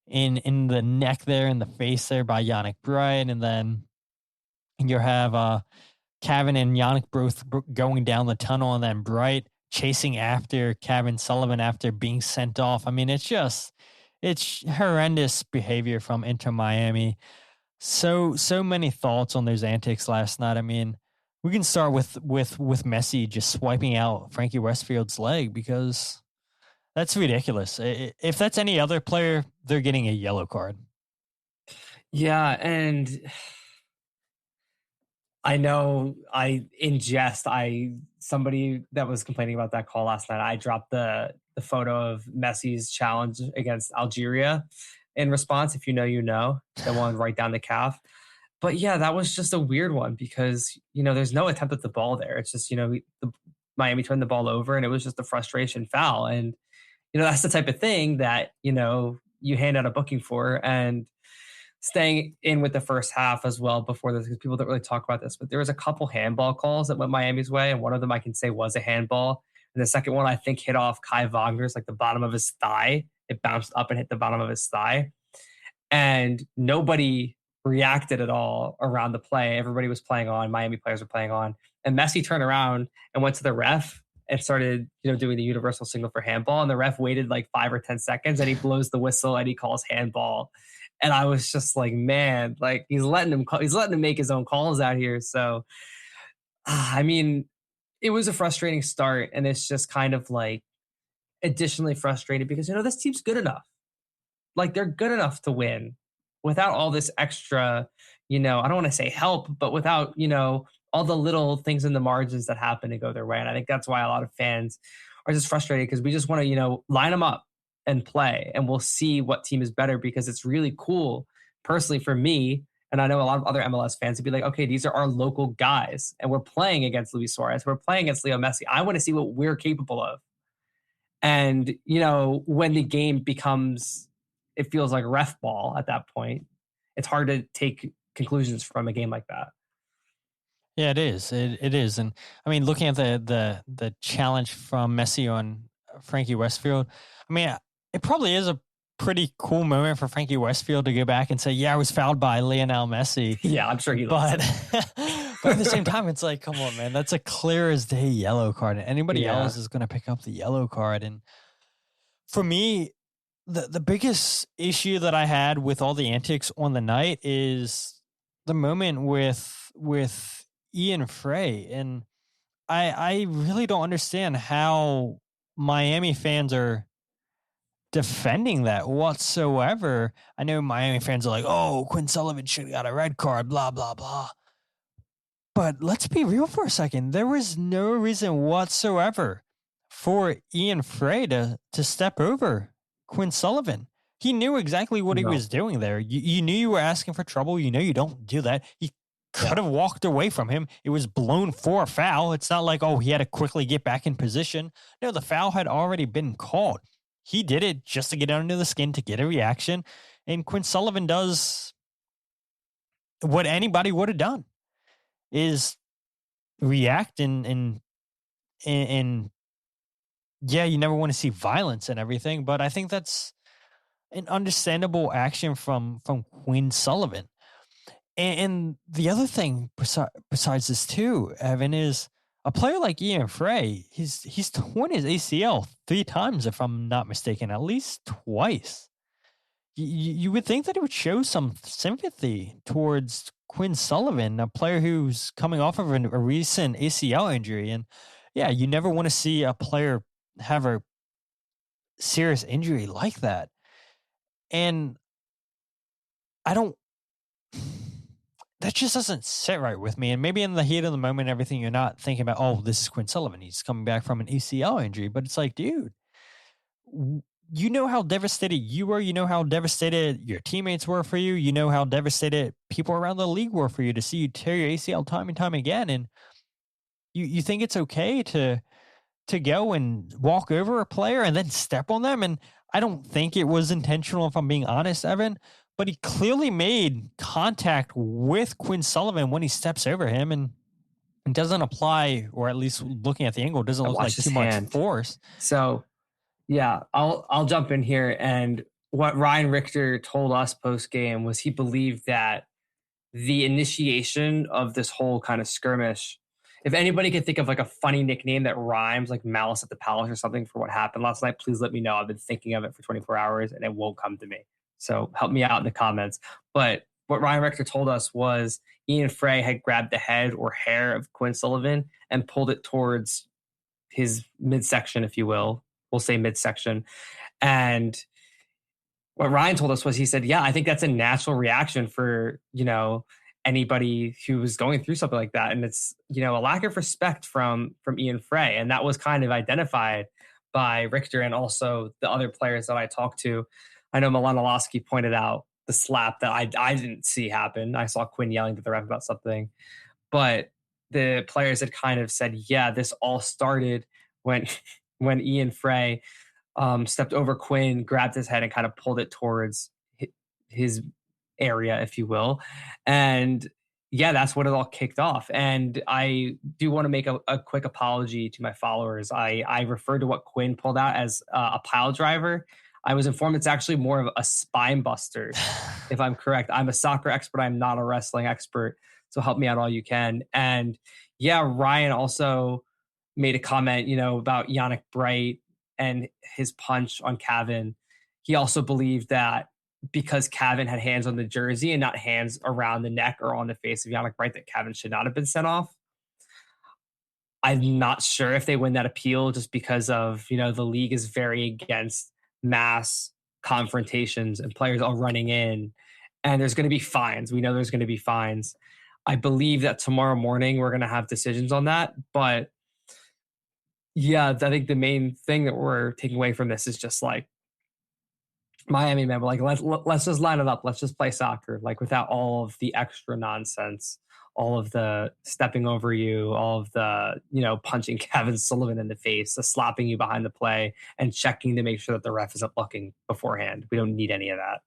in the neck there, in the face there by Yannick Bryant. And then you have Cavan and Yannick both going down the tunnel, and then Bright chasing after Cavan Sullivan after being sent off. I mean, it's horrendous behavior from Inter Miami. So many thoughts on those antics last night. I mean, we can start with Messi just swiping out Frankie Westfield's leg, because that's ridiculous. If that's any other player, they're getting a yellow card. Yeah, and I know in jest, somebody that was complaining about that call last night, I dropped the photo of Messi's challenge against Algeria in response. If you know, the one right down the calf. But yeah, that was just a weird one because, there's no attempt at the ball there. It's just, Miami turned the ball over and it was just a frustration foul. And, that's the type of thing that, you hand out a booking for. And staying in with the first half as well before this, because people don't really talk about this, but there was a couple handball calls that went Miami's way. And one of them I can say was a handball. And the second one, I think, hit off Kai Wagner's, like the bottom of his thigh. It bounced up and hit the bottom of his thigh. And nobody reacted at all around the play. Everybody was playing on. Miami players were playing on. And Messi turned around and went to the ref and started, doing the universal signal for handball. And the ref waited like 5 or 10 seconds and he blows the whistle and he calls handball. And I was just like, man, like he's letting him make his own calls out here. So, I mean, it was a frustrating start. And it's just kind of like additionally frustrated because, this team's good enough. Like they're good enough to win without all this extra, I don't want to say help, but without, all the little things in the margins that happen to go their way. And I think that's why a lot of fans are just frustrated because we just want to, line them up and play, and we'll see what team is better, because it's really cool personally for me. And I know a lot of other MLS fans would be like, okay, these are our local guys and we're playing against Luis Suarez. We're playing against Leo Messi. I want to see what we're capable of. And, when the game becomes, it feels like ref ball at that point, it's hard to take conclusions from a game like that. Yeah, it is. It is. And I mean, looking at the challenge from Messi on Frankie Westfield, I mean, it probably is a pretty cool moment for Frankie Westfield to go back and say, yeah, I was fouled by Lionel Messi. Yeah, I'm sure he but at the same time, it's like, come on, man, that's a clear as day yellow card. Anybody else is going to pick up the yellow card. And for me, the biggest issue that I had with all the antics on the night is the moment with Ian Frey. And I really don't understand how Miami fans are defending that whatsoever. I know Miami fans are like, oh, Quinn Sullivan should have got a red card, blah, blah, blah. But let's be real for a second. There was no reason whatsoever for Ian Frey to step over Quinn Sullivan. He knew exactly what he was doing there. You knew you were asking for trouble. You know you don't do that. He could have walked away from him. It was blown for a foul. It's not like, oh, he had to quickly get back in position. No, the foul had already been called. He did it just to get under the skin, to get a reaction. And Quinn Sullivan does what anybody would have done, is react and yeah, you never want to see violence and everything, but I think that's an understandable action from Quinn Sullivan. And the other thing besides this too, Evan, is, a player like Ian Frey, he's torn his ACL 3 times, if I'm not mistaken, at least twice. You would think that it would show some sympathy towards Quinn Sullivan, a player who's coming off of a recent ACL injury. And yeah, you never want to see a player have a serious injury like that. And that just doesn't sit right with me. And maybe in the heat of the moment, everything, you're not thinking about, oh, this is Quinn Sullivan, he's coming back from an ACL injury. But it's like, dude, you know how devastated you were. You know how devastated your teammates were for you. You know how devastated people around the league were for you to see you tear your ACL time and time again. And you think it's okay to go and walk over a player and then step on them. And I don't think it was intentional, if I'm being honest, Evan, but he clearly made contact with Quinn Sullivan when he steps over him, and it doesn't apply, or at least looking at the angle, it doesn't look like too much force. So yeah, I'll jump in here. And what Ryan Richter told us post game was he believed that the initiation of this whole kind of skirmish, if anybody could think of like a funny nickname that rhymes, like Malice at the Palace or something, for what happened last night, please let me know. I've been thinking of it for 24 hours and it won't come to me. So help me out in the comments. But what Ryan Richter told us was Ian Frey had grabbed the head or hair of Quinn Sullivan and pulled it towards his midsection, if you will. We'll say midsection. And what Ryan told us was, he said, yeah, I think that's a natural reaction for, anybody who was going through something like that. And it's, a lack of respect from Ian Frey. And that was kind of identified by Richter and also the other players that I talked to. I know Milanolowski pointed out the slap that I didn't see happen. I saw Quinn yelling to the ref about something. But the players had kind of said, yeah, this all started when Ian Frey stepped over Quinn, grabbed his head and kind of pulled it towards his area, if you will. And yeah, that's what it all kicked off. And I do want to make a quick apology to my followers. I referred to what Quinn pulled out as a pile driver. I was informed it's actually more of a spine buster, if I'm correct. I'm a soccer expert. I'm not a wrestling expert. So help me out all you can. And yeah, Ryan also made a comment, about Yannick Bright and his punch on Cavan. He also believed that because Cavan had hands on the jersey and not hands around the neck or on the face of Yannick Bright, that Cavan should not have been sent off. I'm not sure if they win that appeal, just because of, the league is very against mass confrontations and players all running in, and there's going to be fines. We know there's going to be fines. I believe that tomorrow morning we're going to have decisions on that. But yeah, I think the main thing that we're taking away from this is just like, Miami, man, like let's just line it up. Let's just play soccer, like without all of the extra nonsense, all of the stepping over you, all of the, punching Kevin Sullivan in the face, the slapping you behind the play, and checking to make sure that the ref isn't looking beforehand. We don't need any of that.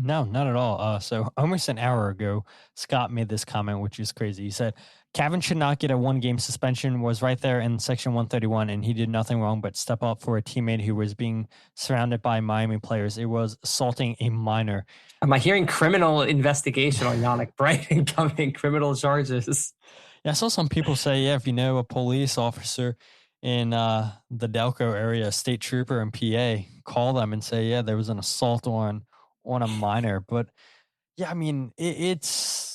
No, not at all. So almost an hour ago, Scott made this comment, which is crazy. He said, Cavan should not get a 1-game suspension, was right there in section 131, and he did nothing wrong but step up for a teammate who was being surrounded by Miami players. It was assaulting a minor. Am I hearing criminal investigation on Yannick Bright and coming criminal charges? Yeah, I saw some people say, yeah, if you know a police officer in the Delco area, a state trooper in PA, call them and say, yeah, there was an assault on a minor. But yeah, I mean, it's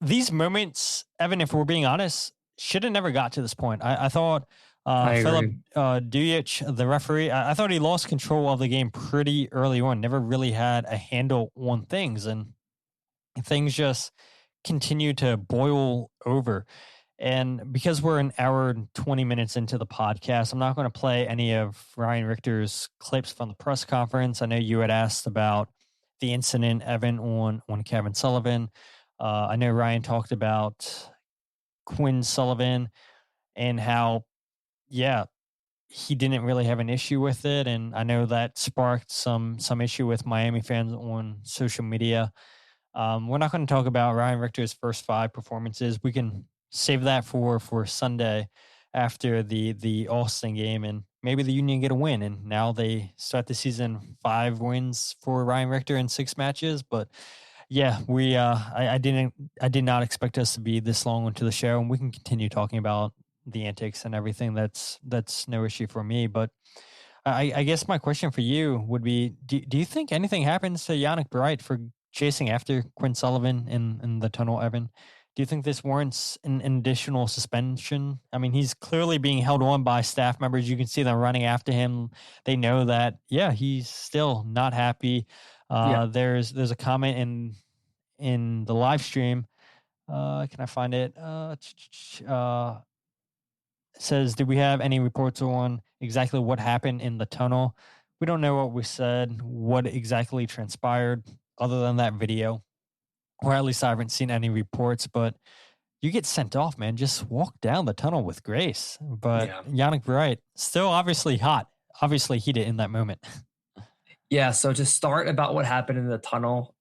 these moments, Evan, if we're being honest, should have never got to this point. I thought Philip Dujic, the referee, I thought he lost control of the game pretty early on, never really had a handle on things, and things just continue to boil over. And because we're an hour and 20 minutes into the podcast, I'm not going to play any of Ryan Richter's clips from the press conference. I know you had asked about the incident, Evan, on Kevin Sullivan. I know Ryan talked about Quinn Sullivan and how, yeah, he didn't really have an issue with it. And I know that sparked some issue with Miami fans on social media. We're not going to talk about Ryan Richter's first 5 performances. We can save that for Sunday after the Austin game, and maybe the Union get a win. And now they start the season 5 wins for Ryan Richter in 6 matches. But Yeah, I did not expect us to be this long into the show, and we can continue talking about the antics and everything. That's no issue for me. But I guess my question for you would be: do you think anything happens to Yannick Bright for chasing after Quinn Sullivan in the tunnel, Evan? Do you think this warrants an additional suspension? I mean, he's clearly being held on by staff members. You can see them running after him. They know that, yeah, he's still not happy. There's a comment in the live stream. Can I find it? It says, did we have any reports on exactly what happened in the tunnel? We don't know what we said, what exactly transpired other than that video, or at least I haven't seen any reports, but you get sent off, man. Just walk down the tunnel with grace. But Yannick Bright, still obviously hot, obviously heated in that moment. Yeah, so to start about what happened in the tunnel,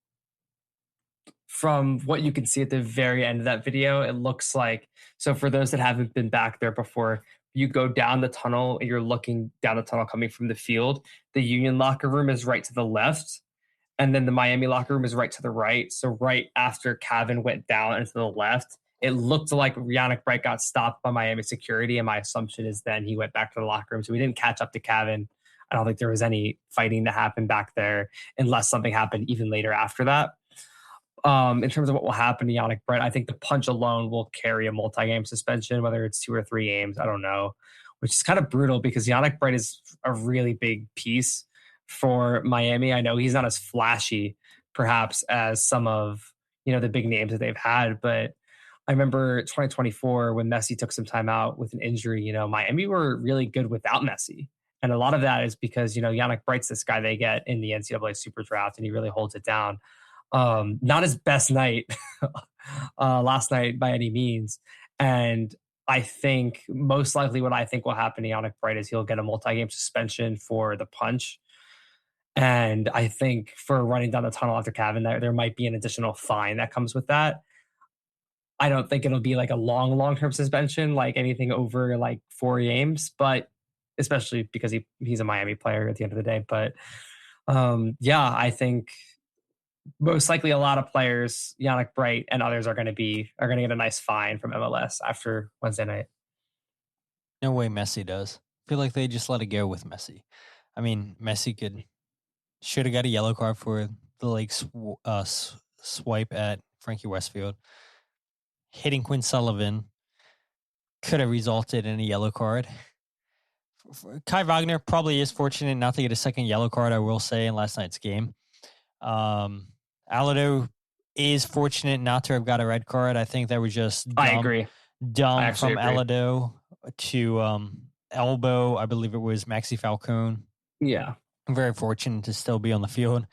from what you can see at the very end of that video, it looks like, so for those that haven't been back there before, you go down the tunnel and you're looking down the tunnel coming from the field. The Union locker room is right to the left, and then the Miami locker room is right to the right. So right after Cavan went down and to the left, it looked like Yannick Bright got stopped by Miami security, and my assumption is then he went back to the locker room. So we didn't catch up to Cavan. I don't think there was any fighting to happen back there unless something happened even later after that. In terms of what will happen to Yannick Bright, I think the punch alone will carry a multi-game suspension, whether it's 2 or 3 games. I don't know, which is kind of brutal because Yannick Bright is a really big piece for Miami. I know he's not as flashy, perhaps, as some of the big names that they've had, but I remember 2024 when Messi took some time out with an injury. Miami were really good without Messi. And a lot of that is because, Yannick Bright's this guy they get in the NCAA Super Draft, and he really holds it down. Not his best night last night by any means. And I think most likely what I think will happen to Yannick Bright is he'll get a multi-game suspension for the punch. And I think for running down the tunnel after Cavan, there might be an additional fine that comes with that. I don't think it'll be like a long-term suspension, like anything over like 4 games, but especially because he's a Miami player at the end of the day. But I think most likely a lot of players, Yannick Bright and others, are going to get a nice fine from MLS after Wednesday night. No way Messi does. I feel like they just let it go with Messi. I mean, Messi should have got a yellow card for the swipe at Frankie Westfield. Hitting Quinn Sullivan could have resulted in a yellow card. Kai Wagner probably is fortunate not to get a second yellow card, I will say, in last night's game. Alado is fortunate not to have got a red card. I think that was just dumb. I agree. Dumb from Alado to elbow, I believe it was Maxi Falcone. Yeah. I'm very fortunate to still be on the field.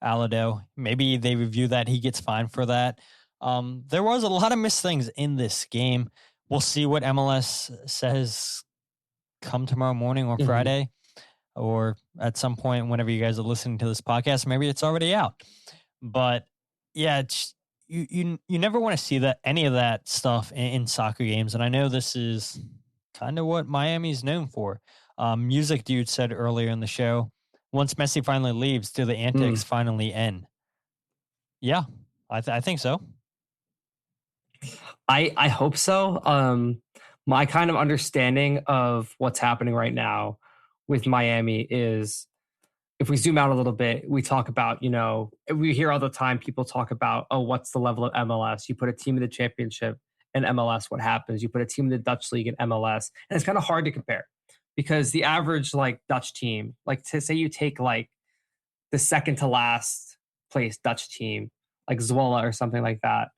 Alado, maybe they review that. He gets fined for that. There was a lot of missed things in this game. We'll see what MLS says come tomorrow morning or Friday, or at some point whenever you guys are listening to this podcast. Maybe it's already out. But yeah, you never want to see any of that stuff in soccer games. And I know this is kind of what Miami's known for. Music Dude said earlier in the show, once Messi finally leaves, do the antics finally end? Yeah, I think so. I hope so. My kind of understanding of what's happening right now with Miami is, if we zoom out a little bit, we talk about, we hear all the time people talk about, oh, what's the level of MLS? You put a team in the championship in MLS, what happens? You put a team in the Dutch league in MLS, and it's kind of hard to compare because the average Dutch team, to say you take the second to last place Dutch team, like Zwolle or something like that,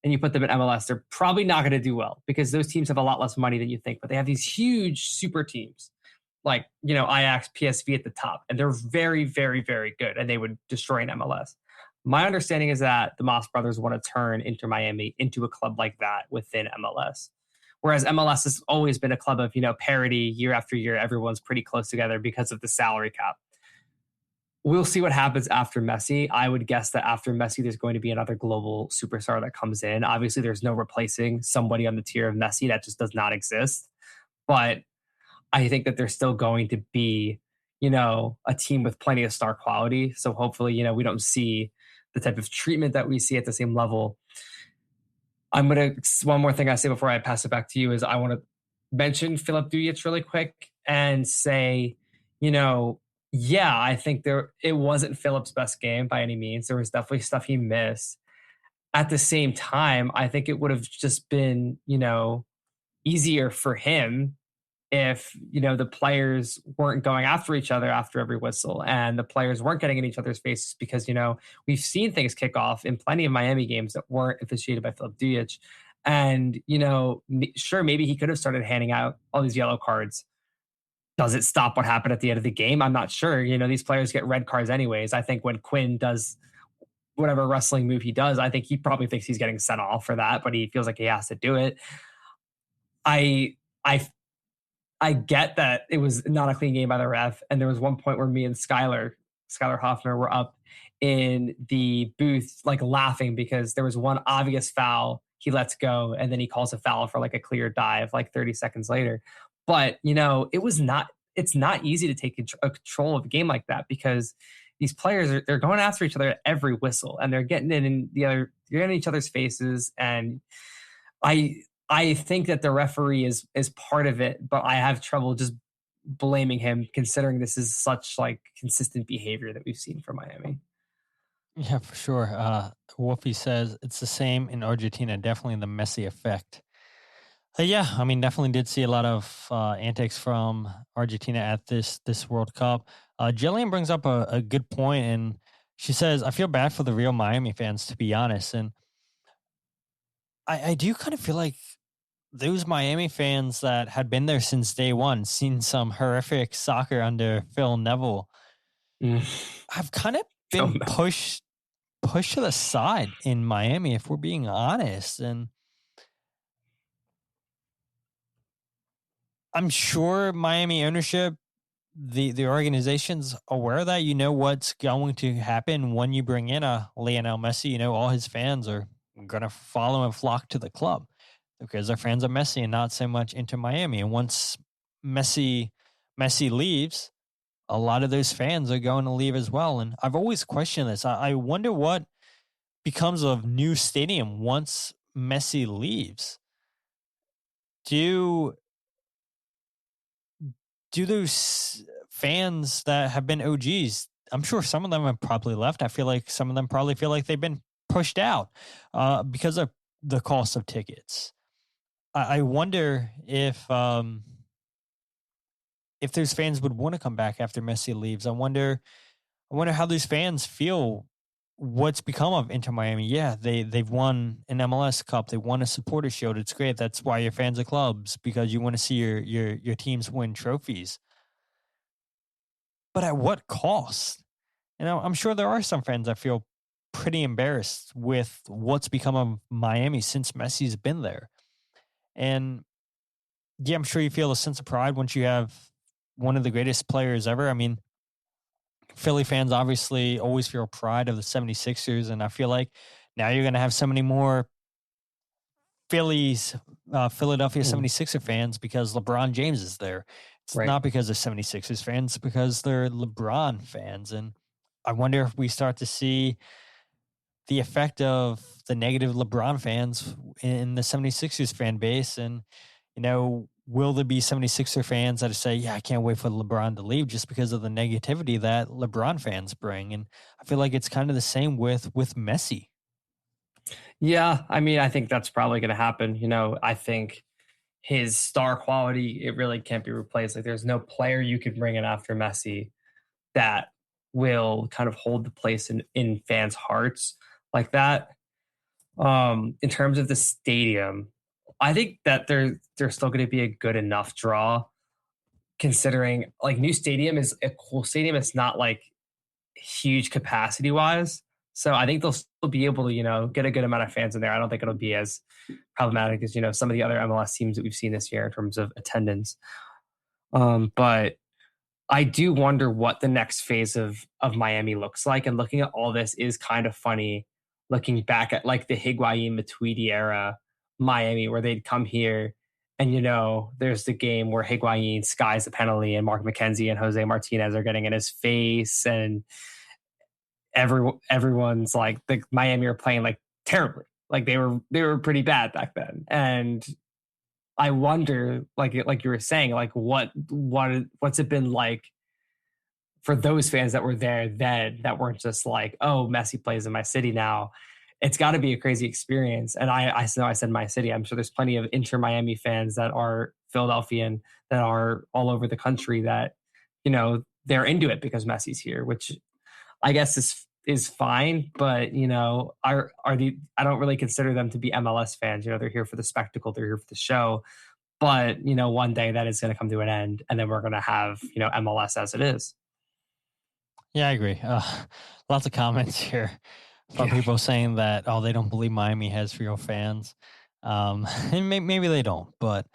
and you put them in MLS, they're probably not going to do well because those teams have a lot less money than you think, but they have these huge super teams like, Ajax, PSV at the top, and they're very, very, very good, and they would destroy an MLS. My understanding is that the Moss brothers want to turn Inter Miami into a club like that within MLS, whereas MLS has always been a club of, parity year after year. Everyone's pretty close together because of the salary cap. We'll see what happens after Messi. I would guess that after Messi, there's going to be another global superstar that comes in. Obviously, there's no replacing somebody on the tier of Messi. That just does not exist. But I think that there's still going to be, a team with plenty of star quality. So hopefully, we don't see the type of treatment that we see at the same level. One more thing I say before I pass it back to you is I want to mention Filip Dujic really quick and say, yeah, I think it wasn't Filip's best game by any means. There was definitely stuff he missed. At the same time, I think it would have just been, easier for him if, the players weren't going after each other after every whistle and the players weren't getting in each other's faces because, we've seen things kick off in plenty of Miami games that weren't officiated by Filip Dujic. And, sure, maybe he could have started handing out all these yellow cards. Does it stop what happened at the end of the game? I'm not sure. These players get red cards anyways. I think when Quinn does whatever wrestling move he does, I think he probably thinks he's getting sent off for that, but he feels like he has to do it. I get that it was not a clean game by the ref. And there was one point where me and Skylar Hoffner were up in the booth, like laughing because there was one obvious foul he lets go. And then he calls a foul for like a clear dive, like 30 seconds later. But, it's not easy to take control of a game like that because these players they're going after each other at every whistle and they're getting they're in each other's faces. And I think that the referee is part of it, but I have trouble just blaming him considering this is such like consistent behavior that we've seen from Miami. Yeah, for sure. Wolfie says it's the same in Argentina, definitely the Messi effect. Yeah, I mean, definitely did see a lot of antics from Argentina at this World Cup. Jillian brings up a good point, and she says, I feel bad for the real Miami fans, to be honest. And I do kind of feel like those Miami fans that had been there since day one, seen some horrific soccer under Phil Neville, have kind of been pushed to the side in Miami, if we're being honest. And I'm sure Miami ownership, the organization's aware of that. What's going to happen when you bring in a Lionel Messi. All his fans are going to follow and flock to the club because their fans are Messi and not so much into Miami. And once Messi leaves, a lot of those fans are going to leave as well. And I've always questioned this. I wonder what becomes of new stadium once Messi leaves. Do those fans that have been OGs, I'm sure some of them have probably left. I feel like some of them probably feel like they've been pushed out because of the cost of tickets. I wonder if those fans would want to come back after Messi leaves. I wonder how these fans feel. What's become of Inter Miami? Yeah, they've won an MLS Cup. They won a supporter shield. It's great. That's why you're fans of clubs, because you want to see your teams win trophies. But at what cost? I'm sure there are some fans that feel pretty embarrassed with what's become of Miami since Messi's been there. And yeah, I'm sure you feel a sense of pride once you have one of the greatest players ever. I mean, Philly fans obviously always feel pride of the 76ers, and I feel like now you're going to have so many more Philadelphia 76er fans because LeBron James is there. It's not because they're 76ers fans, it's because they're LeBron fans. And I wonder if we start to see the effect of the negative LeBron fans in the 76ers fan base. And, will there be 76er fans that say, yeah, I can't wait for LeBron to leave just because of the negativity that LeBron fans bring? And I feel like it's kind of the same with Messi. Yeah, I mean, I think that's probably going to happen. I think his star quality, it really can't be replaced. Like, there's no player you could bring in after Messi that will kind of hold the place in fans' hearts like that. In terms of the stadium, I think that they're still going to be a good enough draw, considering like new stadium is a cool stadium. It's not like huge capacity wise. So I think they'll still be able to, get a good amount of fans in there. I don't think it'll be as problematic as, some of the other MLS teams that we've seen this year in terms of attendance. But I do wonder what the next phase of Miami looks like. And looking at all this is kind of funny, looking back at like the Higuain Matuidi era Miami, where they'd come here and, there's the game where Higuain skies the penalty and Mark McKenzie and Jose Martinez are getting in his face. And everyone's like the Miami are playing like terribly. Like they were pretty bad back then. And I wonder, like you were saying, like what's it been like for those fans that were there then that weren't just like, oh, Messi plays in my city now. It's got to be a crazy experience. And I know I said my city. I'm sure there's plenty of Inter Miami fans that are Philadelphian that are all over the country that, you know, they're into it because Messi's here, which I guess is fine. But, you know, I don't really consider them to be MLS fans. You know, they're here for the spectacle. They're here for the show. But, you know, one day that is going to come to an end, and then we're going to have, you know, MLS as it is. Yeah, I agree. Lots of comments here from people saying that, oh, they don't believe Miami has real fans. And maybe they don't, but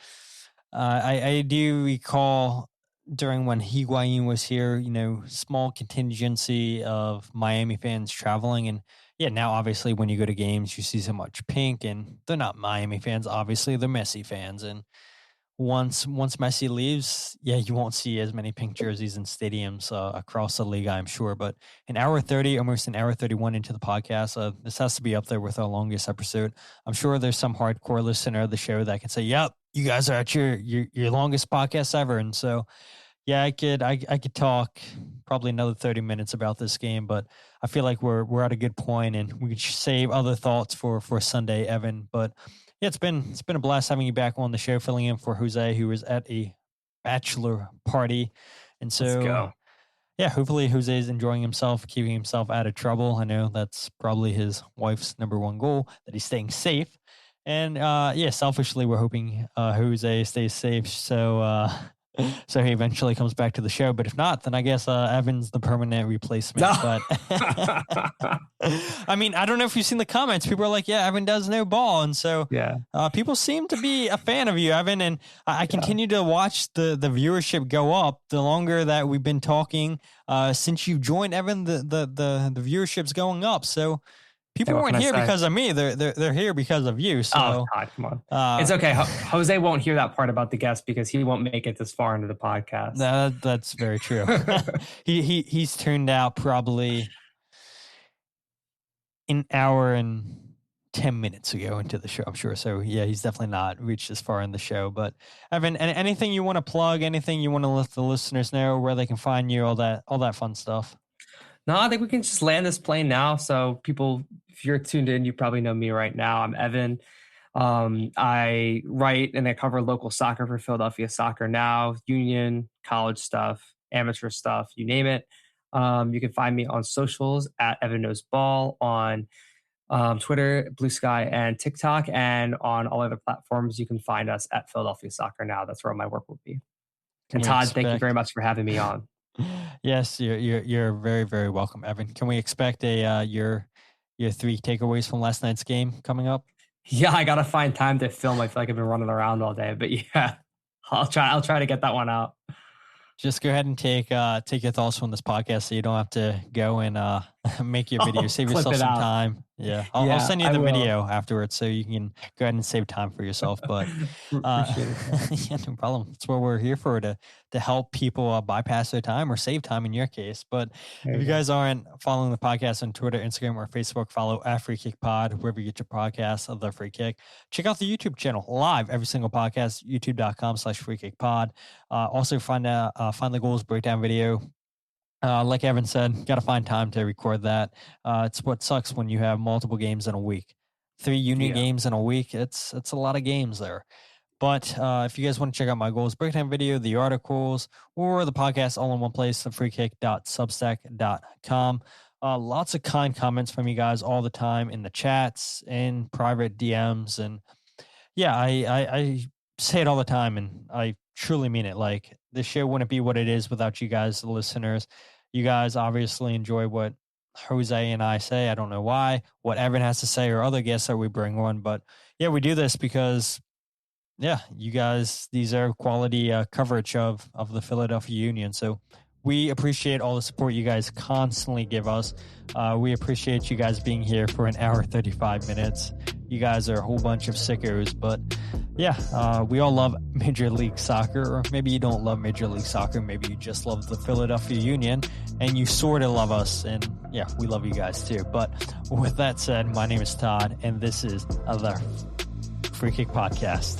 I do recall during when Higuain was here, you know, small contingency of Miami fans traveling. And yeah, now obviously when you go to games, you see so much pink, and they're not Miami fans. Obviously, they're Messi fans. And once Messi leaves, yeah, you won't see as many pink jerseys in stadiums across the league, I'm sure. But an hour 30, almost an hour 31 into the podcast, this has to be up there with our longest episode. I'm sure there's some hardcore listener of the show that can say, yep, you guys are at your longest podcast ever. And so, yeah, I could talk probably another 30 minutes about this game, but I feel like we're at a good point, and we could save other thoughts for Sunday, Evan. But yeah, it's been a blast having you back on the show, filling in for Jose, who was at a bachelor party. And so, let's go. Yeah, hopefully Jose is enjoying himself, keeping himself out of trouble. I know that's probably his wife's number one goal, that he's staying safe. And yeah, selfishly, we're hoping Jose stays safe. So he eventually comes back to the show. But if not, then I guess Evan's the permanent replacement. No. But I mean, I don't know if you've seen the comments. People are like, yeah, Evan does no ball. And so yeah, people seem to be a fan of you, Evan. And I continue to watch the viewership go up the longer that we've been talking. Since you've joined, Evan, the viewership's going up. So people weren't here because of me. They're here because of you. So, oh, God, come on. It's okay. Jose won't hear that part about the guest because he won't make it this far into the podcast. That's very true. He's turned out probably an hour and 10 minutes ago into the show, I'm sure. So yeah, he's definitely not reached this far in the show. But Evan, anything you want to plug? Anything you want to let the listeners know where they can find you? All that fun stuff. No, I think we can just land this plane now. So people, if you're tuned in, you probably know me right now. I'm Evan. I write and I cover local soccer for Philadelphia Soccer Now, union, college stuff, amateur stuff, you name it. You can find me on socials at Evan Knows Ball on Twitter, Blue Sky, and TikTok, and on all other platforms. You can find us at Philadelphia Soccer Now. That's where all my work will be. And Todd, thank you very much for having me on. Yes, you're very, very welcome, Evan. Can we expect your 3 takeaways from last night's game coming up? Yeah, I gotta find time to film. I feel like I've been running around all day, but yeah, I'll try to get that one out. Just go ahead and take your thoughts from this podcast, so you don't have to go and make your video. Save yourself some time. Yeah, I'll send you the video afterwards, so you can go ahead and save time for yourself. But yeah, no problem. That's what we're here for, to help people bypass their time or save time in your case. But if you guys aren't following the podcast on Twitter, Instagram, or Facebook, follow @FreeKickPod wherever you get your podcasts of the Free Kick. Check out the YouTube channel live every single podcast, youtube.com/FreeKickPod. Also find the goals breakdown video. Like Evan said, got to find time to record that. It's what sucks when you have multiple games in a week. 3 union games in a week. It's a lot of games there. But if you guys want to check out my goals breakdown video, the articles, or the podcast all in one place, thefreekick.substack.com. Lots of kind comments from you guys all the time in the chats and private DMs. And yeah, I say it all the time, and I truly mean it. Like, the show wouldn't be what it is without you guys, the listeners. You guys obviously enjoy what Jose and I say. I don't know why, what Evan has to say, or other guests that we bring on. But yeah, we do this because, yeah, you guys deserve quality coverage of the Philadelphia Union. So we appreciate all the support you guys constantly give us. We appreciate you guys being here for an hour 35 minutes. you guys are a whole bunch of sickos. But yeah, we all love Major League Soccer, or maybe you don't love Major League Soccer. Maybe you just love the Philadelphia Union and you sort of love us. And yeah, we love you guys too. But with that said, my name is Todd and this is the Free Kick Podcast.